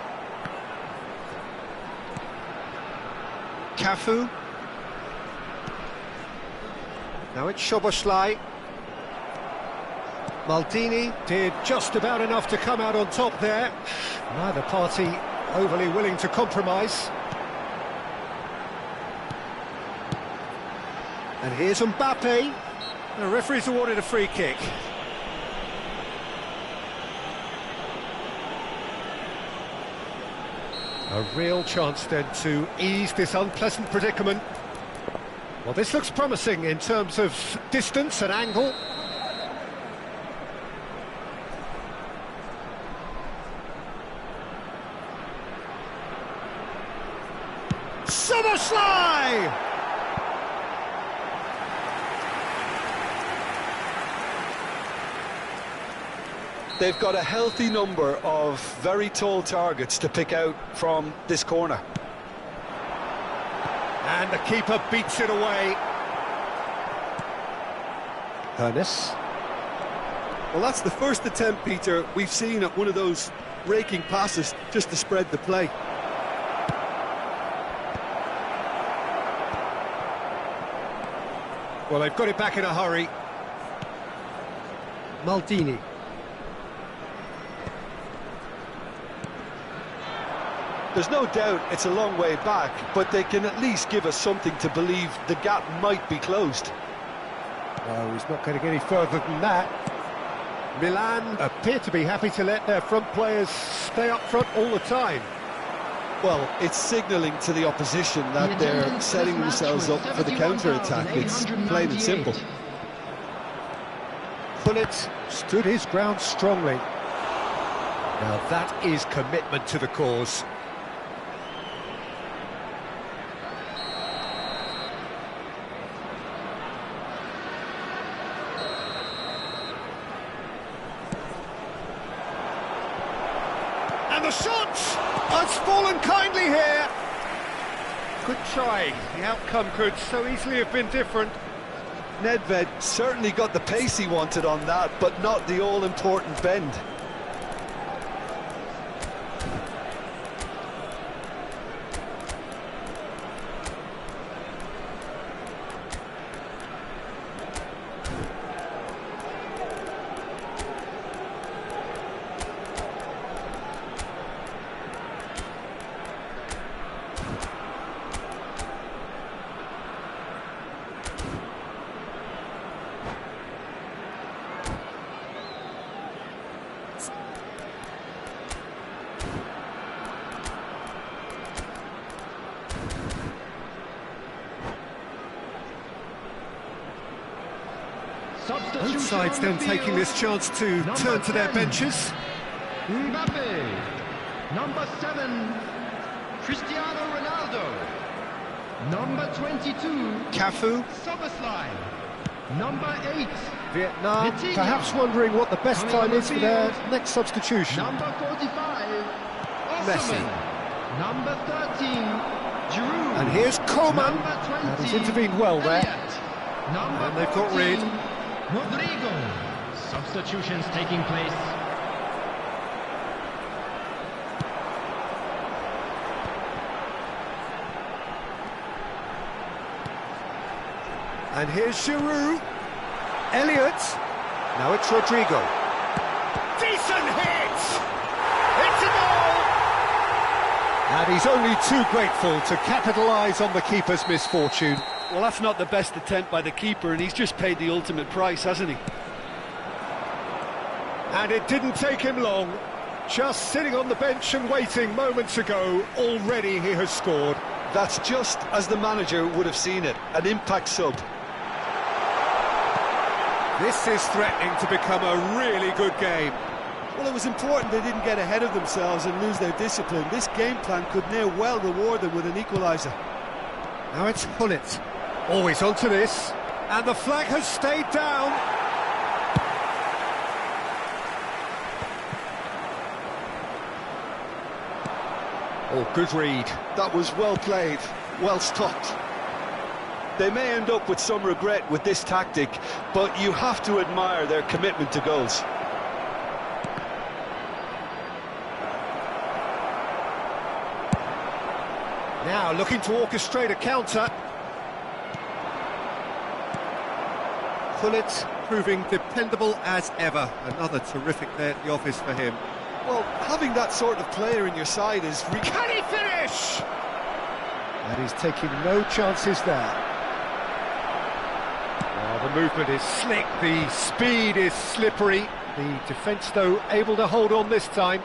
Cafu. Now it's Szoboszlai. Maldini did just about enough to come out on top there. Neither party overly willing to compromise. And here's Mbappe. The referee's awarded a free kick. A real chance then to ease this unpleasant predicament. Well, this looks promising in terms of distance and angle. Szoboszlai! They've got a healthy number of very tall targets to pick out from this corner. And the keeper beats it away. Ernest. Well, that's the first attempt, Peter, we've seen at one of those raking passes just to spread the play. Well, they've got it back in a hurry. Maldini. There's no doubt it's a long way back, but they can at least give us something to believe the gap might be closed. No, he's not going to get any further than that. Milan appear to be happy to let their front players stay up front all the time. Well, it's signalling to the opposition that they're setting themselves up for the counter-attack. It's plain and simple. Hullet stood his ground strongly. Now that is commitment to the cause. And the shot has fallen kindly here. Good try. The outcome could so easily have been different. Nedved certainly got the pace he wanted on that, but not the all-important bend. Both sides then taking this chance to turn to their benches. Mbappe, number 7, Cristiano Ronaldo, number 22, Cafu. Szoboszlai. Number 8. Vietnam Vitinha. perhaps wondering what the best Coming time on is the for their field. next substitution. Number 45. Messi. Osman. Number 13. Giroud. And here's Coman. Number 20. And he's intervened well there. Elliott. Number And they've got 14, rid. Rodrigo. Substitutions taking place. And here's Giroud. Elliott. Now it's Rodrigo. Decent hit! It's a goal! And he's only too grateful to capitalise on the keeper's misfortune. Well, that's not the best attempt by the keeper, and he's just paid the ultimate price, hasn't he? And it didn't take him long. Just sitting on the bench and waiting moments ago, already he has scored. That's just as the manager would have seen it, an impact sub. This is threatening to become a really good game. Well, it was important they didn't get ahead of themselves and lose their discipline. This game plan could near well reward them with an equaliser. Now it's Hullet. Always onto this. And the flag has stayed down. Oh, good read. That was well played, well stopped. They may end up with some regret with this tactic, but you have to admire their commitment to goals. Now looking to orchestrate a counter. Hullet proving dependable as ever. Another terrific day at the office for him. Well, having that sort of player in your side is... Can he finish? And he's taking no chances there. Well, the movement is slick, the speed is slippery. The defence, though, able to hold on this time.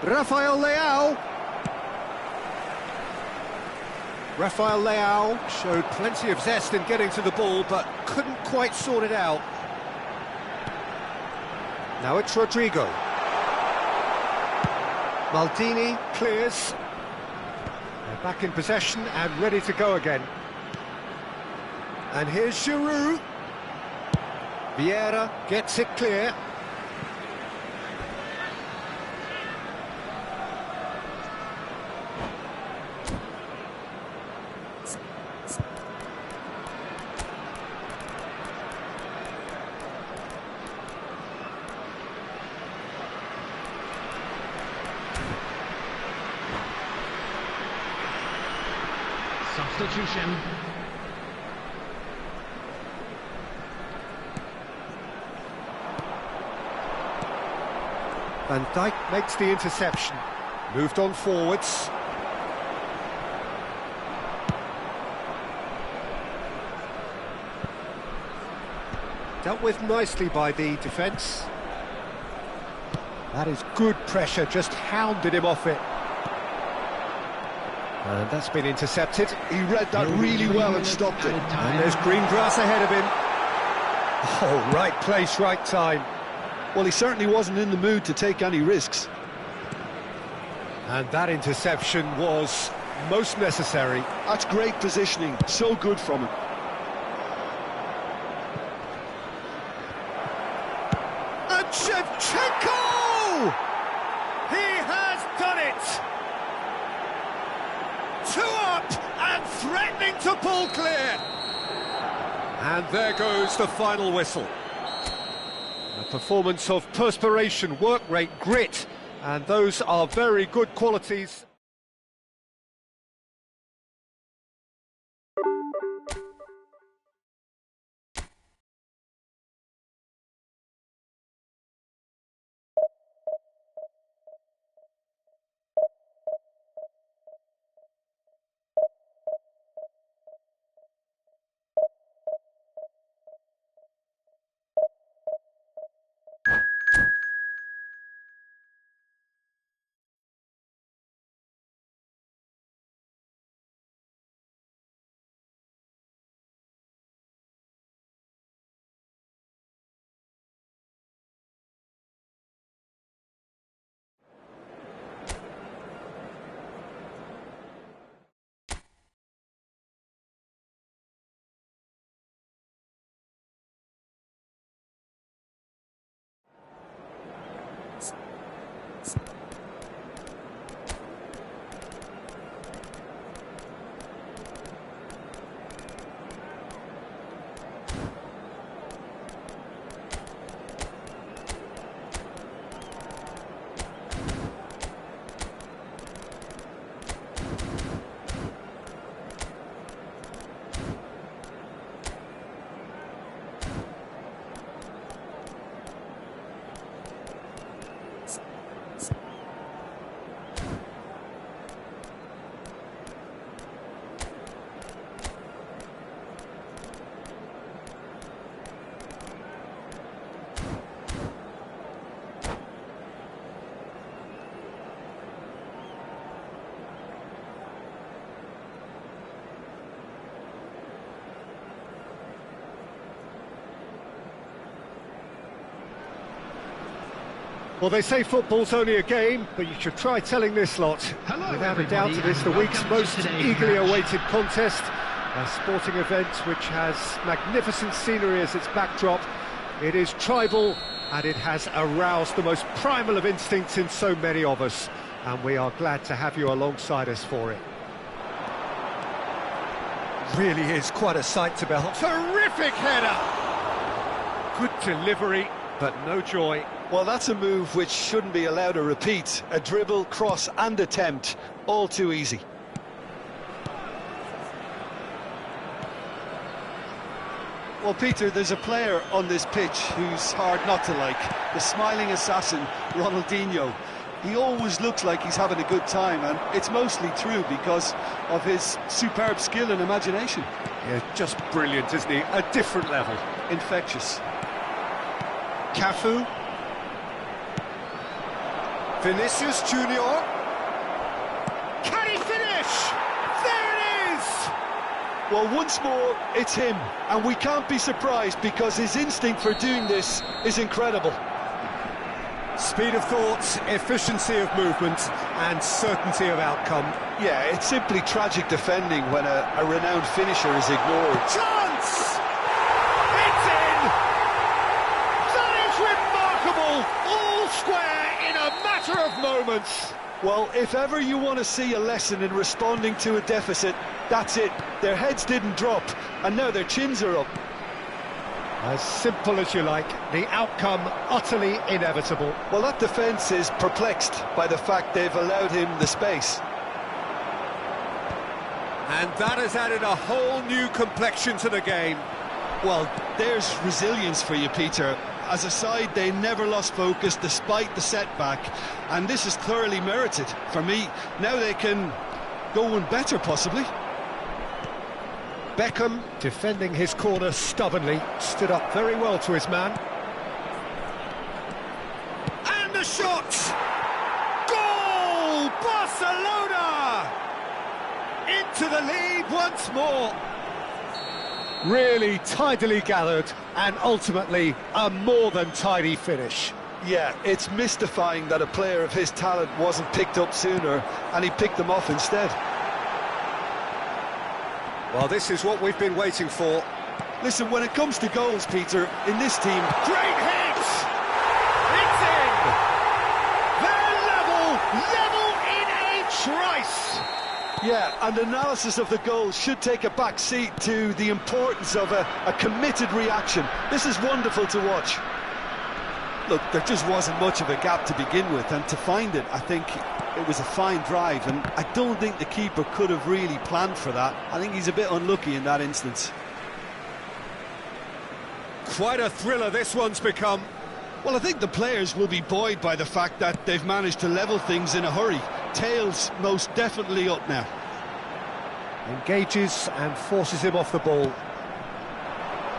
Rafael Leao. Rafael Leao showed plenty of zest in getting to the ball, but couldn't quite sort it out. Now it's Rodrigo. Maldini clears. They're back in possession and ready to go again. And here's Giroud. Vieira gets it clear. Substitution. Van Dijk makes the interception. Moved on forwards. Dealt with nicely by the defence. That is good pressure, just hounded him off it. And that's been intercepted. He read that really well and stopped it. And there's green grass ahead of him. Oh, right place, right time. Well, he certainly wasn't in the mood to take any risks. And that interception was most necessary. That's great positioning, so good from him. And Shevchenko! He has done it! 2 up and threatening to pull clear. And there goes the final whistle. A performance of perspiration, work rate, grit, and those are very good qualities. Well, they say football's only a game, but you should try telling this lot. Hello, Without a doubt, it is the and week's welcome to most today's eagerly match. awaited contest. A sporting event which has magnificent scenery as its backdrop. It is tribal, and it has aroused the most primal of instincts in so many of us. And we are glad to have you alongside us for it. Really is quite a sight to behold. Terrific header! Good delivery, but no joy. Well, that's a move which shouldn't be allowed to repeat. A dribble, cross and attempt, all too easy. Well, Peter, there's a player on this pitch who's hard not to like. The smiling assassin, Ronaldinho. He always looks like he's having a good time, and it's mostly true because of his superb skill and imagination. Yeah, just brilliant, isn't he? A different level. Infectious. Cafu. Vinicius Junior. Can he finish? There it is! Well, once more, it's him, and we can't be surprised because his instinct for doing this is incredible. Speed of thought, efficiency of movement, and certainty of outcome. Yeah, it's simply tragic defending when a renowned finisher is ignored. Chance! It's in! That is remarkable! All square in a matter of moments. Well, if ever you want to see a lesson in responding to a deficit, that's it. Their heads didn't drop, and now their chins are up. As simple as you like, the outcome utterly inevitable. Well, that defence is perplexed by the fact they've allowed him the space. And that has added a whole new complexion to the game. Well, there's resilience for you, Peter. As a side, they never lost focus despite the setback, and this is thoroughly merited. For me, now they can go one better, possibly. Beckham, defending his corner stubbornly, stood up very well to his man. And the shot! Goal! Barcelona! Into the lead once more. Really tidily gathered, and ultimately a more than tidy finish. Yeah, it's mystifying that a player of his talent wasn't picked up sooner, and he picked them off instead. Well, this is what we've been waiting for. Listen, when it comes to goals, Peter, in this team... Great hit! It's in! They're level in a trice! Yeah, and analysis of the goal should take a back seat to the importance of a committed reaction. This is wonderful to watch. Look, there just wasn't much of a gap to begin with, and to find it, I think it was a fine drive, and I don't think the keeper could have really planned for that. I think he's a bit unlucky in that instance. Quite a thriller this one's become. Well, I think the players will be buoyed by the fact that they've managed to level things in a hurry. Tails most definitely up now. Engages and forces him off the ball.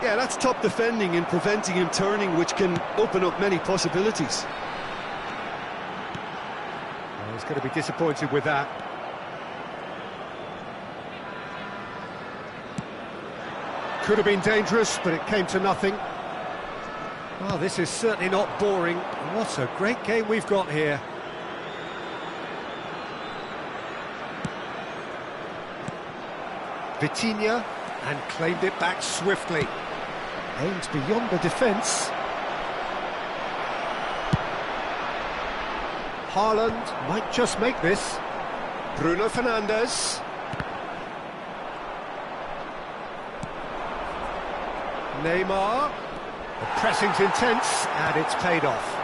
Yeah, that's top defending and preventing him turning, which can open up many possibilities. Well, he's going to be disappointed with that. Could have been dangerous, but it came to nothing. Well, this is certainly not boring. What a great game we've got here. Vitinha, and claimed it back swiftly. Aimed beyond the defence. Haaland might just make this. Bruno Fernandes. Neymar. The pressing's intense, and it's paid off.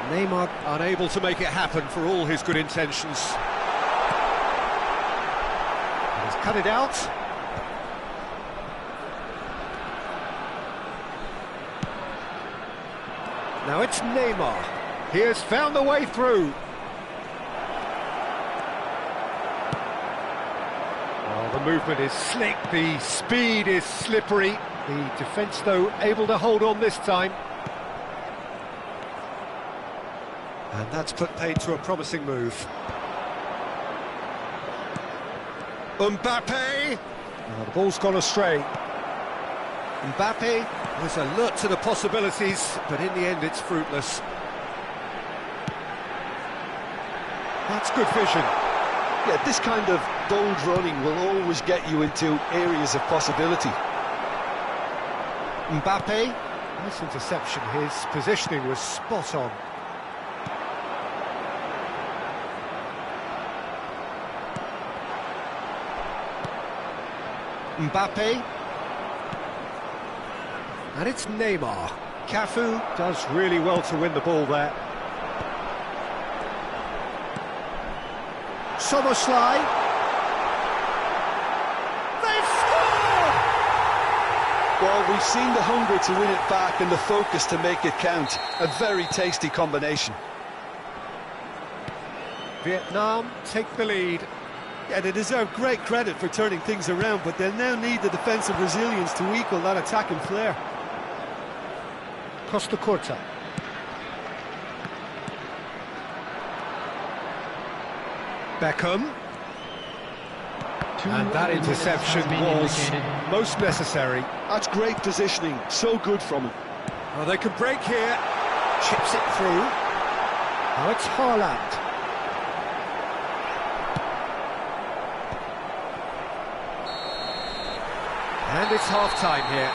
Neymar unable to make it happen for all his good intentions. He's cut it out. Now it's Neymar. He has found the way through. Well, the movement is slick, the speed is slippery. The defence, though, able to hold on this time. And that's put paid to a promising move. Mbappe. Oh, the ball's gone astray. Mbappe was alert to the possibilities, but in the end it's fruitless. That's good vision. Yeah, this kind of bold running will always get you into areas of possibility. Mbappe, nice interception. His positioning was spot on. Mbappe. And it's Neymar. Cafu does really well to win the ball there. Soboslai. They've scored! Well, we've seen the hunger to win it back and the focus to make it count. A very tasty combination. Vietnam take the lead. Yeah, they deserve great credit for turning things around, but they'll now need the defensive resilience to equal that attacking flair. Costa Curta. Beckham. And that interception was most necessary. That's great positioning, so good from him. Well, they can break here. Chips it through. Now it's Haaland. And it's half-time here.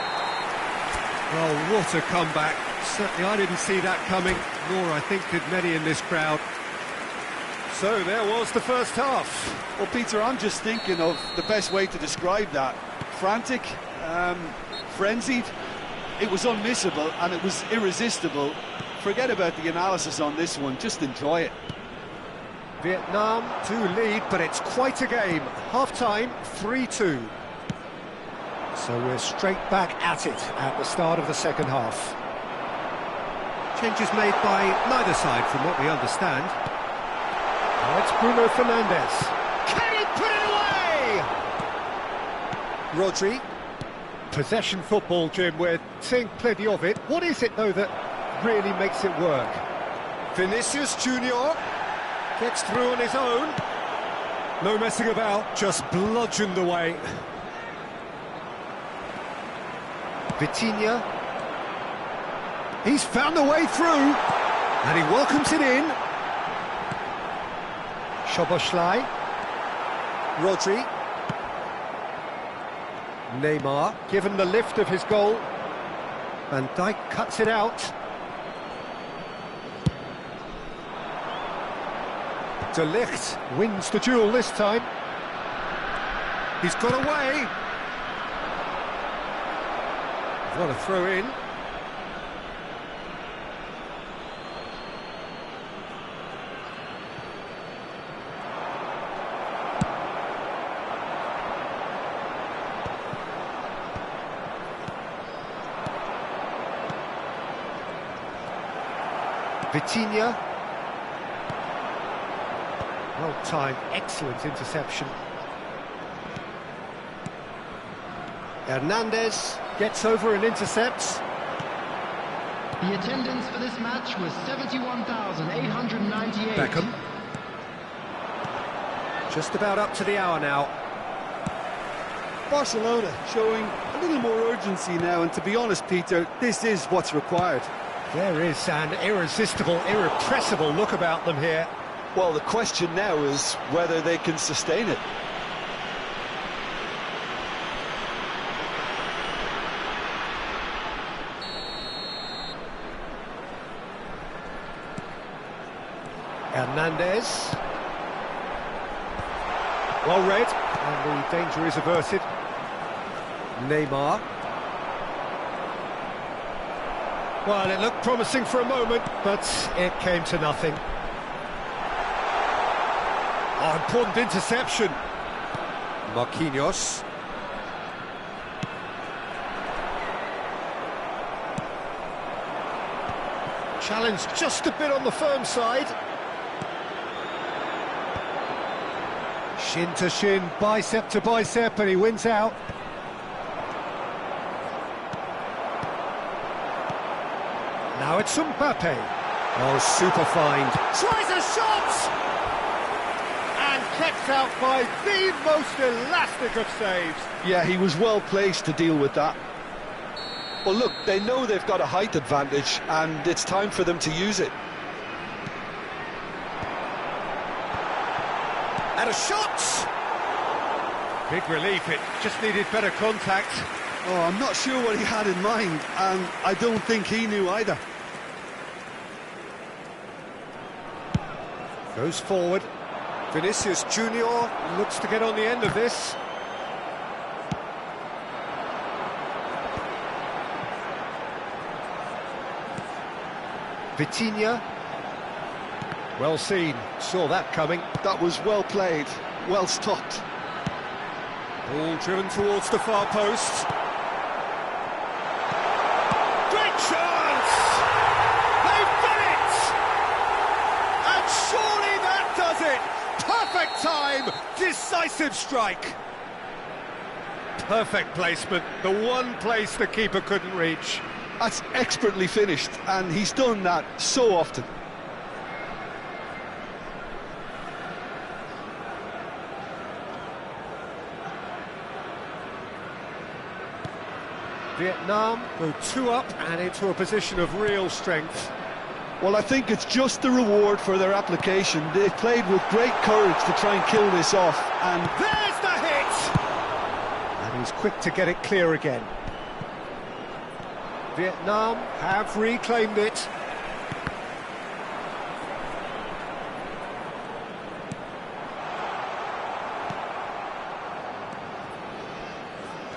Well, what a comeback. Certainly I didn't see that coming, nor I think did many in this crowd. So there was the first half. Well, Peter, I'm just thinking of the best way to describe that. Frantic, frenzied. It was unmissable and it was irresistible. Forget about the analysis on this one, just enjoy it. Vietnam to lead, but it's quite a game. Half-time, 3-2. So we're straight back at it at the start of the second half. Changes made by neither side from what we understand. Now it's Bruno Fernandes. Can he put it away? Rodri. Possession football, Jim, we're seeing plenty of it. What is it, though, that really makes it work? Vinicius Junior gets through on his own. No messing about, just bludgeoned away. Vitinha. He's found the way through, and he welcomes it in. Soboslai. Rodri. Neymar, given the lift of his goal. Van Dijk cuts it out. De Ligt wins the duel this time. He's got away. What a throw in. Vitinha. Well timed, excellent interception. Hernandez gets over and intercepts. The attendance for this match was 71,898. Beckham. Just about up to the hour now. Barcelona showing a little more urgency now, and to be honest, Peter, this is what's required. There is an irresistible, irrepressible look about them here. Well, the question now is whether they can sustain it. Hernandez. Well read, and the danger is averted. Neymar. Well, it looked promising for a moment, but it came to nothing. Oh, important interception. Marquinhos. Challenged just a bit on the firm side. Shin to shin, bicep to bicep, and he wins out. Now it's Mbappe. Oh, super find. Tries a shot! And kept out by the most elastic of saves. Yeah, he was well placed to deal with that. Well, look, they know they've got a height advantage, and it's time for them to use it. out of shots. Big relief, it just needed better contact. Oh, I'm not sure what he had in mind, and I don't think he knew either. Goes forward. Vinicius Junior looks to get on the end of this. Vitinha. Well seen, saw that coming. That was well played, well stopped. Ball driven towards the far post. Great chance! They've done it! And surely that does it! Perfect time, decisive strike. Perfect placement, the one place the keeper couldn't reach. That's expertly finished, and he's done that so often. Vietnam go 2 up and into a position of real strength. Well, I think it's just the reward for their application. They've played with great courage to try and kill this off, and There's the hit! And he's quick to get it clear again. Vietnam have reclaimed it.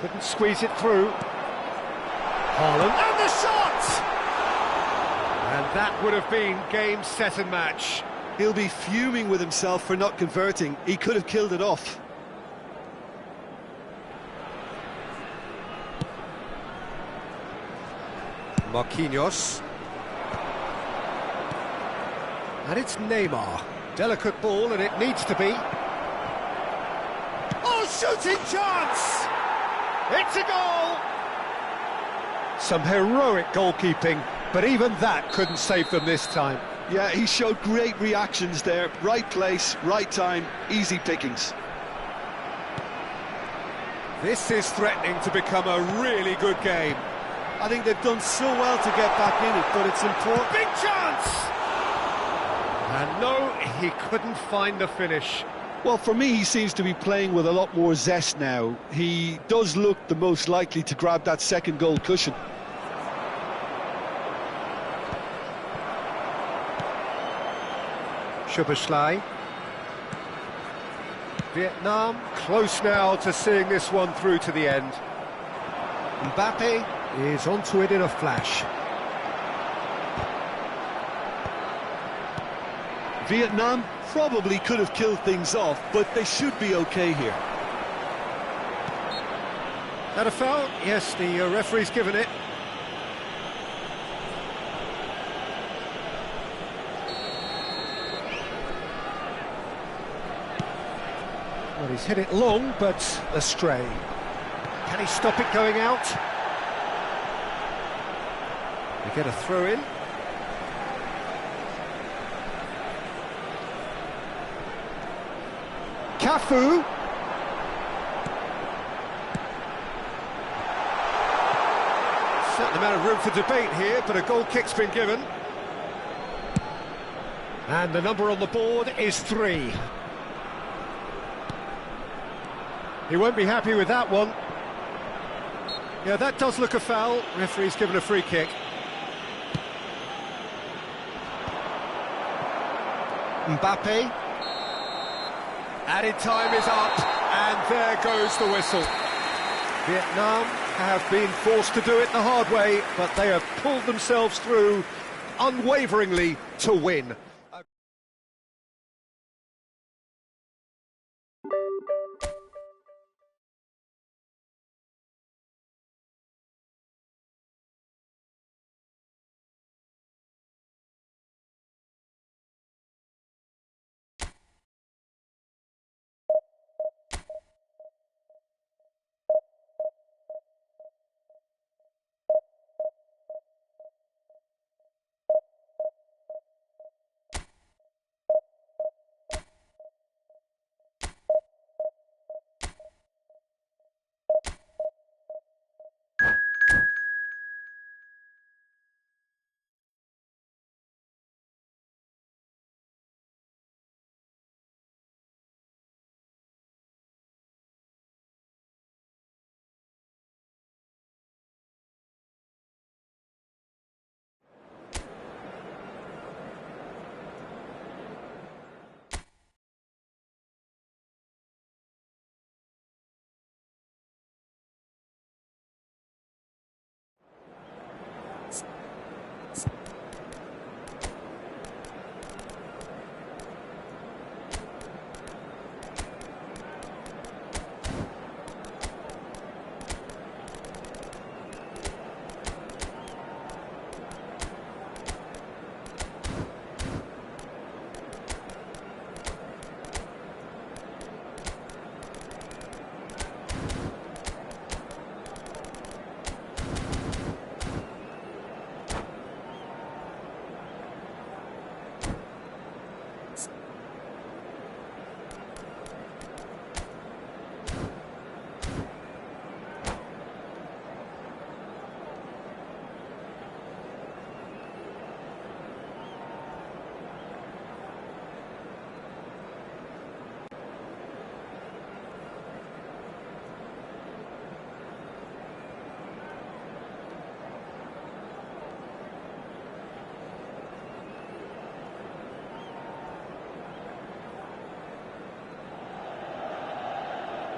Couldn't squeeze it through. Haaland. And the shot! And that would have been game, set and match. he'll be fuming with himself for not converting. He could have killed it off. Marquinhos. And it's Neymar. Delicate ball, and it needs to be. Oh, shooting chance! It's a goal! Some heroic goalkeeping, but even that couldn't save them this time. Yeah, he showed great reactions there. Right place, right time, easy pickings. This is threatening to become a really good game. I think they've done so well to get back in it, but it's important. Big chance! And no, he couldn't find the finish. Well, for me, he seems to be playing with a lot more zest now. He does look the most likely to grab that second goal cushion. Szoboszlai. Vietnam close now to seeing this one through to the end. Mbappe is onto it in a flash. Vietnam probably could have killed things off, but they should be okay here. That a foul? Yes, the referee's given it. Well, he's hit it long, but astray. Can he stop it going out? We get a throw in. Cafu. Certain amount of room for debate here, but a goal kick's been given. And the number on the board is 3. He won't be happy with that one. Yeah, that does look a foul. Referee's given a free kick. Mbappe. Added time is up, and there goes the whistle. Vietnam have been forced to do it the hard way, but they have pulled themselves through unwaveringly to win.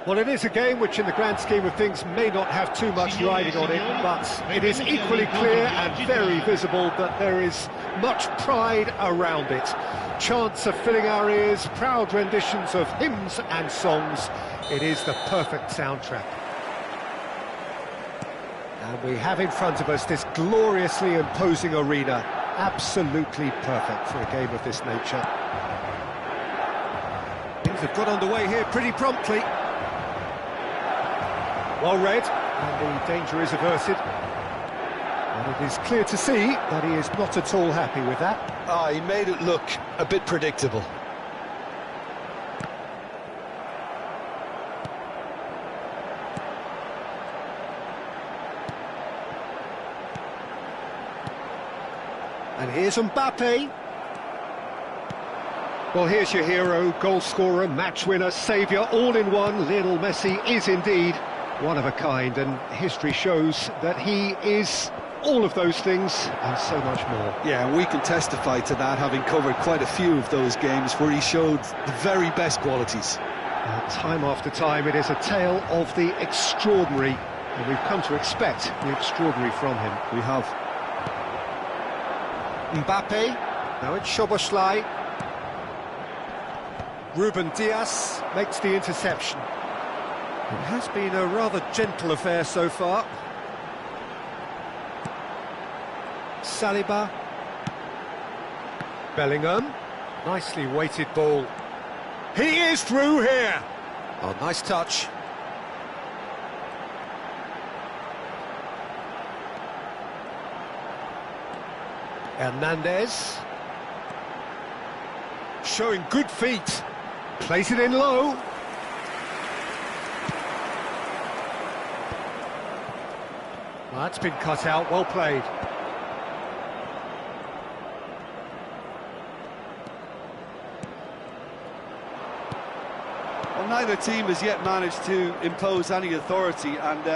Well, it is a game which in the grand scheme of things may not have too much riding on it, but it is equally clear and very visible that there is much pride around it. Chants are filling our ears, proud renditions of hymns and songs. It is the perfect soundtrack. And we have in front of us this gloriously imposing arena, absolutely perfect for a game of this nature. Things have got underway here pretty promptly. Well read, and the danger is averted. And it is clear to see that he is not at all happy with that. He made it look a bit predictable. And here's Mbappe. Well, here's your hero, goal scorer, match winner, saviour, all in one. Lionel Messi is indeed one of a kind, and history shows that he is all of those things and so much more. Yeah, and we can testify to that, having covered quite a few of those games where he showed the very best qualities. Time after time, it is a tale of the extraordinary, and we've come to expect the extraordinary from him. We have. Mbappe, now it's Szoboszlai. Ruben Dias makes the interception. It has been a rather gentle affair so far. Saliba. Bellingham. Nicely weighted ball. He is through here. Oh, nice touch. Hernandez. Showing good feet. Plays it in low. Well, that's been cut out, well played. Well, neither team has yet managed to impose any authority, and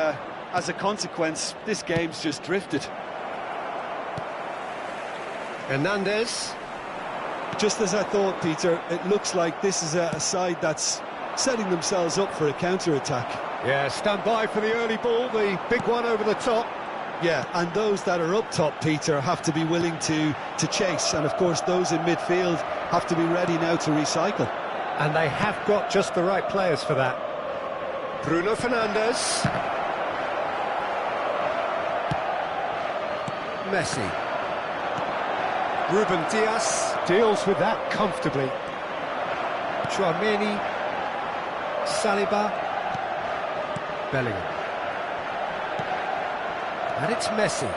as a consequence, this game's just drifted. Hernandez. Just as I thought, Peter, it looks like this is a side that's setting themselves up for a counter-attack. Yeah, stand by for the early ball, the big one over the top. Yeah, and those that are up top, Peter, have to be willing to chase, and of course those in midfield have to be ready now to recycle. And they have got just the right players for that. Bruno Fernandes. Messi. Ruben Dias deals with that comfortably. Tchouaméni. Saliba. Bellingham. And it's Messi.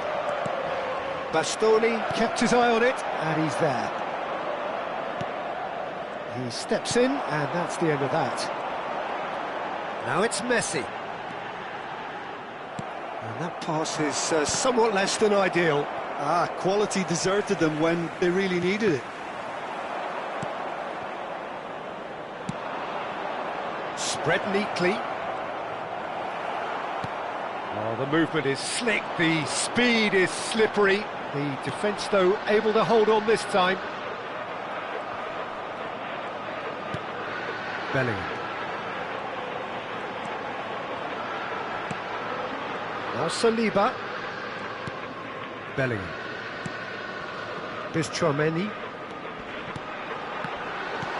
Bastoni kept his eye on it, and he's there. He steps in, and that's the end of that. Now it's Messi. And that pass is somewhat less than ideal. Quality deserted them when they really needed it. Spread neatly. Oh, the movement is slick, the speed is slippery. The defence, though, able to hold on this time. Bellingham. Now Saliba. Bellingham. Here's Tchouaméni.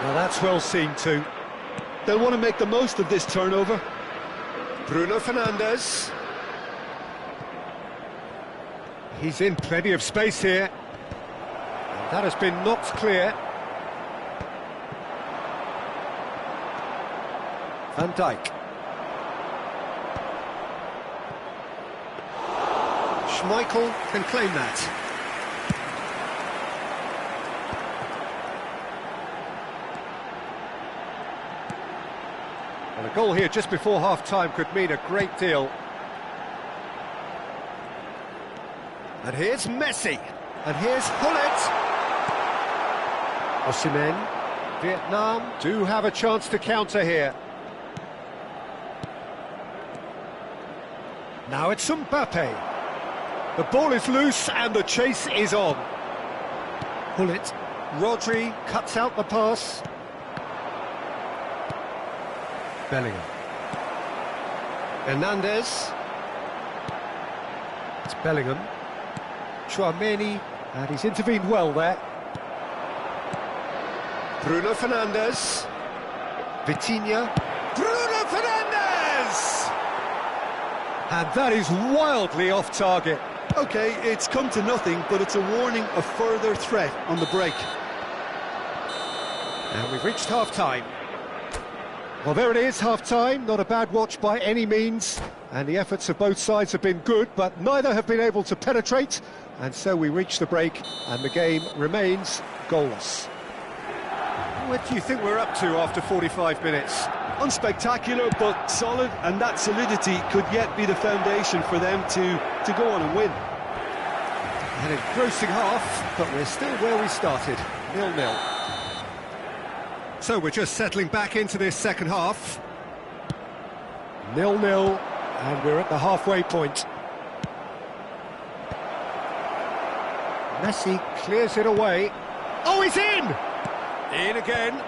Now that's well seen too. They'll want to make the most of this turnover. Bruno Fernandes. He's in plenty of space here. And that has been knocked clear. Van Dijk. Schmeichel can claim that. And a goal here just before half-time could mean a great deal. And here's Messi. And here's Hullet. Osimhen. Vietnam do have a chance to counter here. Now it's Mbappe. The ball is loose and the chase is on. Hullet. Rodri cuts out the pass. Bellingham. Hernandez. It's Bellingham. Chouameni, and he's intervened well there. Bruno Fernandes. Vitinha. Bruno Fernandes! And that is wildly off target. OK, it's come to nothing, but it's a warning of further threat on the break. And we've reached half-time. Well, there it is, half-time. Not a bad watch by any means. And the efforts of both sides have been good, but neither have been able to penetrate. And so we reach the break, and the game remains goalless. What do you think we're up to after 45 minutes? Unspectacular, but solid, and that solidity could yet be the foundation for them to go on and win. An engrossing half, but we're still where we started, 0-0. So we're just settling back into this second half. 0-0, and we're at the halfway point. Messi clears it away. Oh, he's in! In again.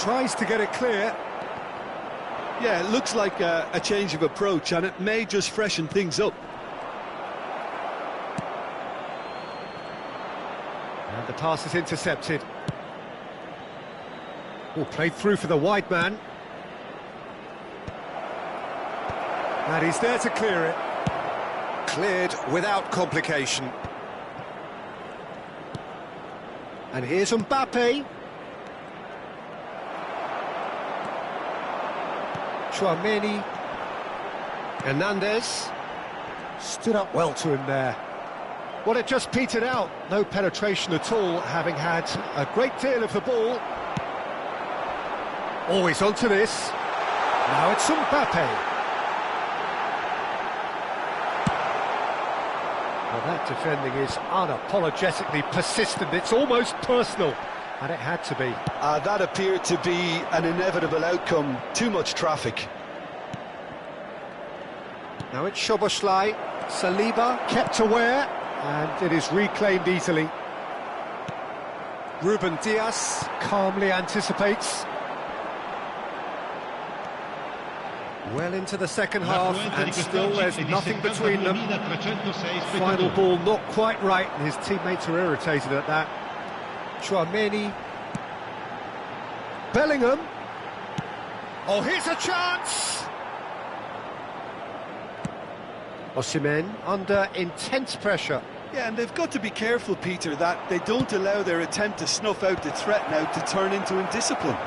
Tries to get it clear. Yeah, it looks like a change of approach, and it may just freshen things up. And the pass is intercepted. Oh, played through for the wide man. And he's there to clear it. Cleared without complication. And here's Mbappe. Chouameni. Hernandez. Stood up well to him there. Well, it just petered out. No penetration at all, having had a great deal of the ball. Always onto this. Now it's Mbappe. Well, that defending is unapologetically persistent. It's almost personal, and it had to be. That appeared to be an inevitable outcome. Too much traffic. Now it's Szoboszlai. Saliba kept aware, and it is reclaimed easily. Ruben Dias calmly anticipates. Well into the second half, and still there's nothing between them. Final ball not quite right, and his teammates are irritated at that. Chouameni. Bellingham. Oh, here's a chance! Osimhen under intense pressure. Yeah, and they've got to be careful, Peter, that they don't allow their attempt to snuff out the threat now to turn into indiscipline.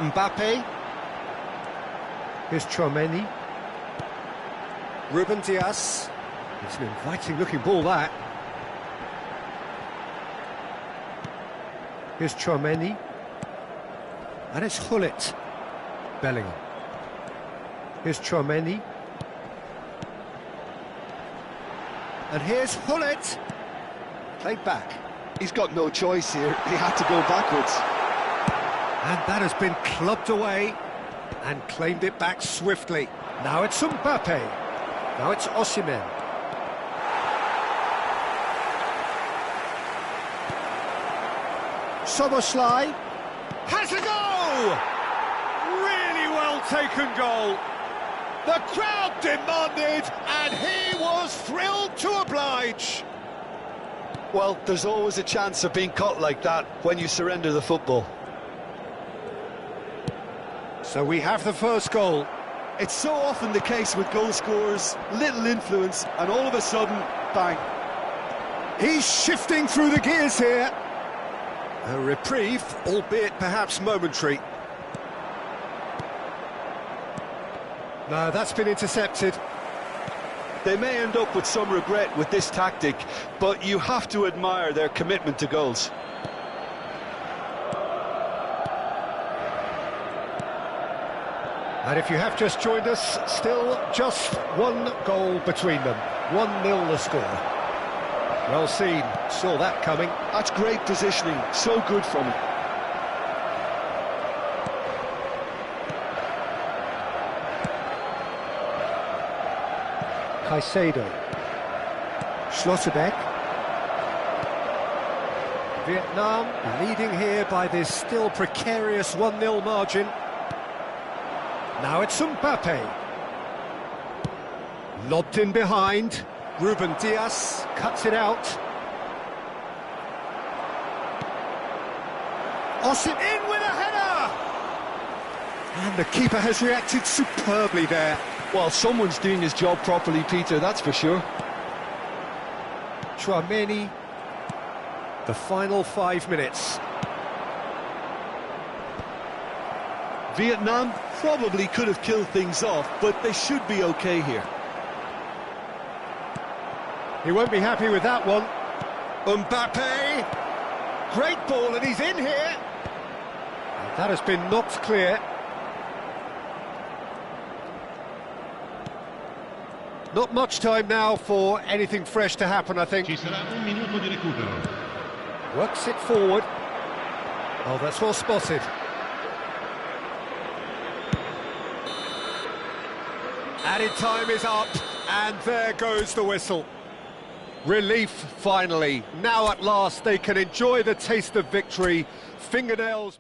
Mbappe. Here's Chouameni. Ruben Dias. It's an inviting-looking ball, that. Here's Chouameni. And it's Hullet. Bellingham. Here's Chouameni. And here's Hullet. Played back. He's got no choice here. He had to go backwards. And that has been clubbed away and claimed it back swiftly. Now it's Mbappe. Now it's Osimhen. Szoboszlai has a goal! Really well taken goal. The crowd demanded, and he was thrilled to oblige. Well, there's always a chance of being caught like that when you surrender the football. So we have the first goal. It's so often the case with goal scorers, little influence, and all of a sudden, bang. He's shifting through the gears here. A reprieve, albeit perhaps momentary. No, that's been intercepted. They may end up with some regret with this tactic, but you have to admire their commitment to goals. And if you have just joined us, still just one goal between them. 1-0 the score. Well seen, saw that coming. That's great positioning, so good from him. Caicedo. Schlotterbeck. Vietnam leading here by this still precarious 1-0 margin. Now it's Mbappe. Lobbed in behind. Ruben Diaz cuts it out. Osim in with a header! And the keeper has reacted superbly there. Well, someone's doing his job properly, Peter, that's for sure. Chouameni. The final 5 minutes. Vietnam probably could have killed things off, but they should be okay here. He won't be happy with that one. Mbappe! Great ball, and he's in here! And that has been knocked clear. Not much time now for anything fresh to happen, I think. Ci sarà un minuto di recupero. Works it forward. Oh, that's well spotted. Added time is up, and there goes the whistle. Relief, finally. Now at last they can enjoy the taste of victory. Fingernails...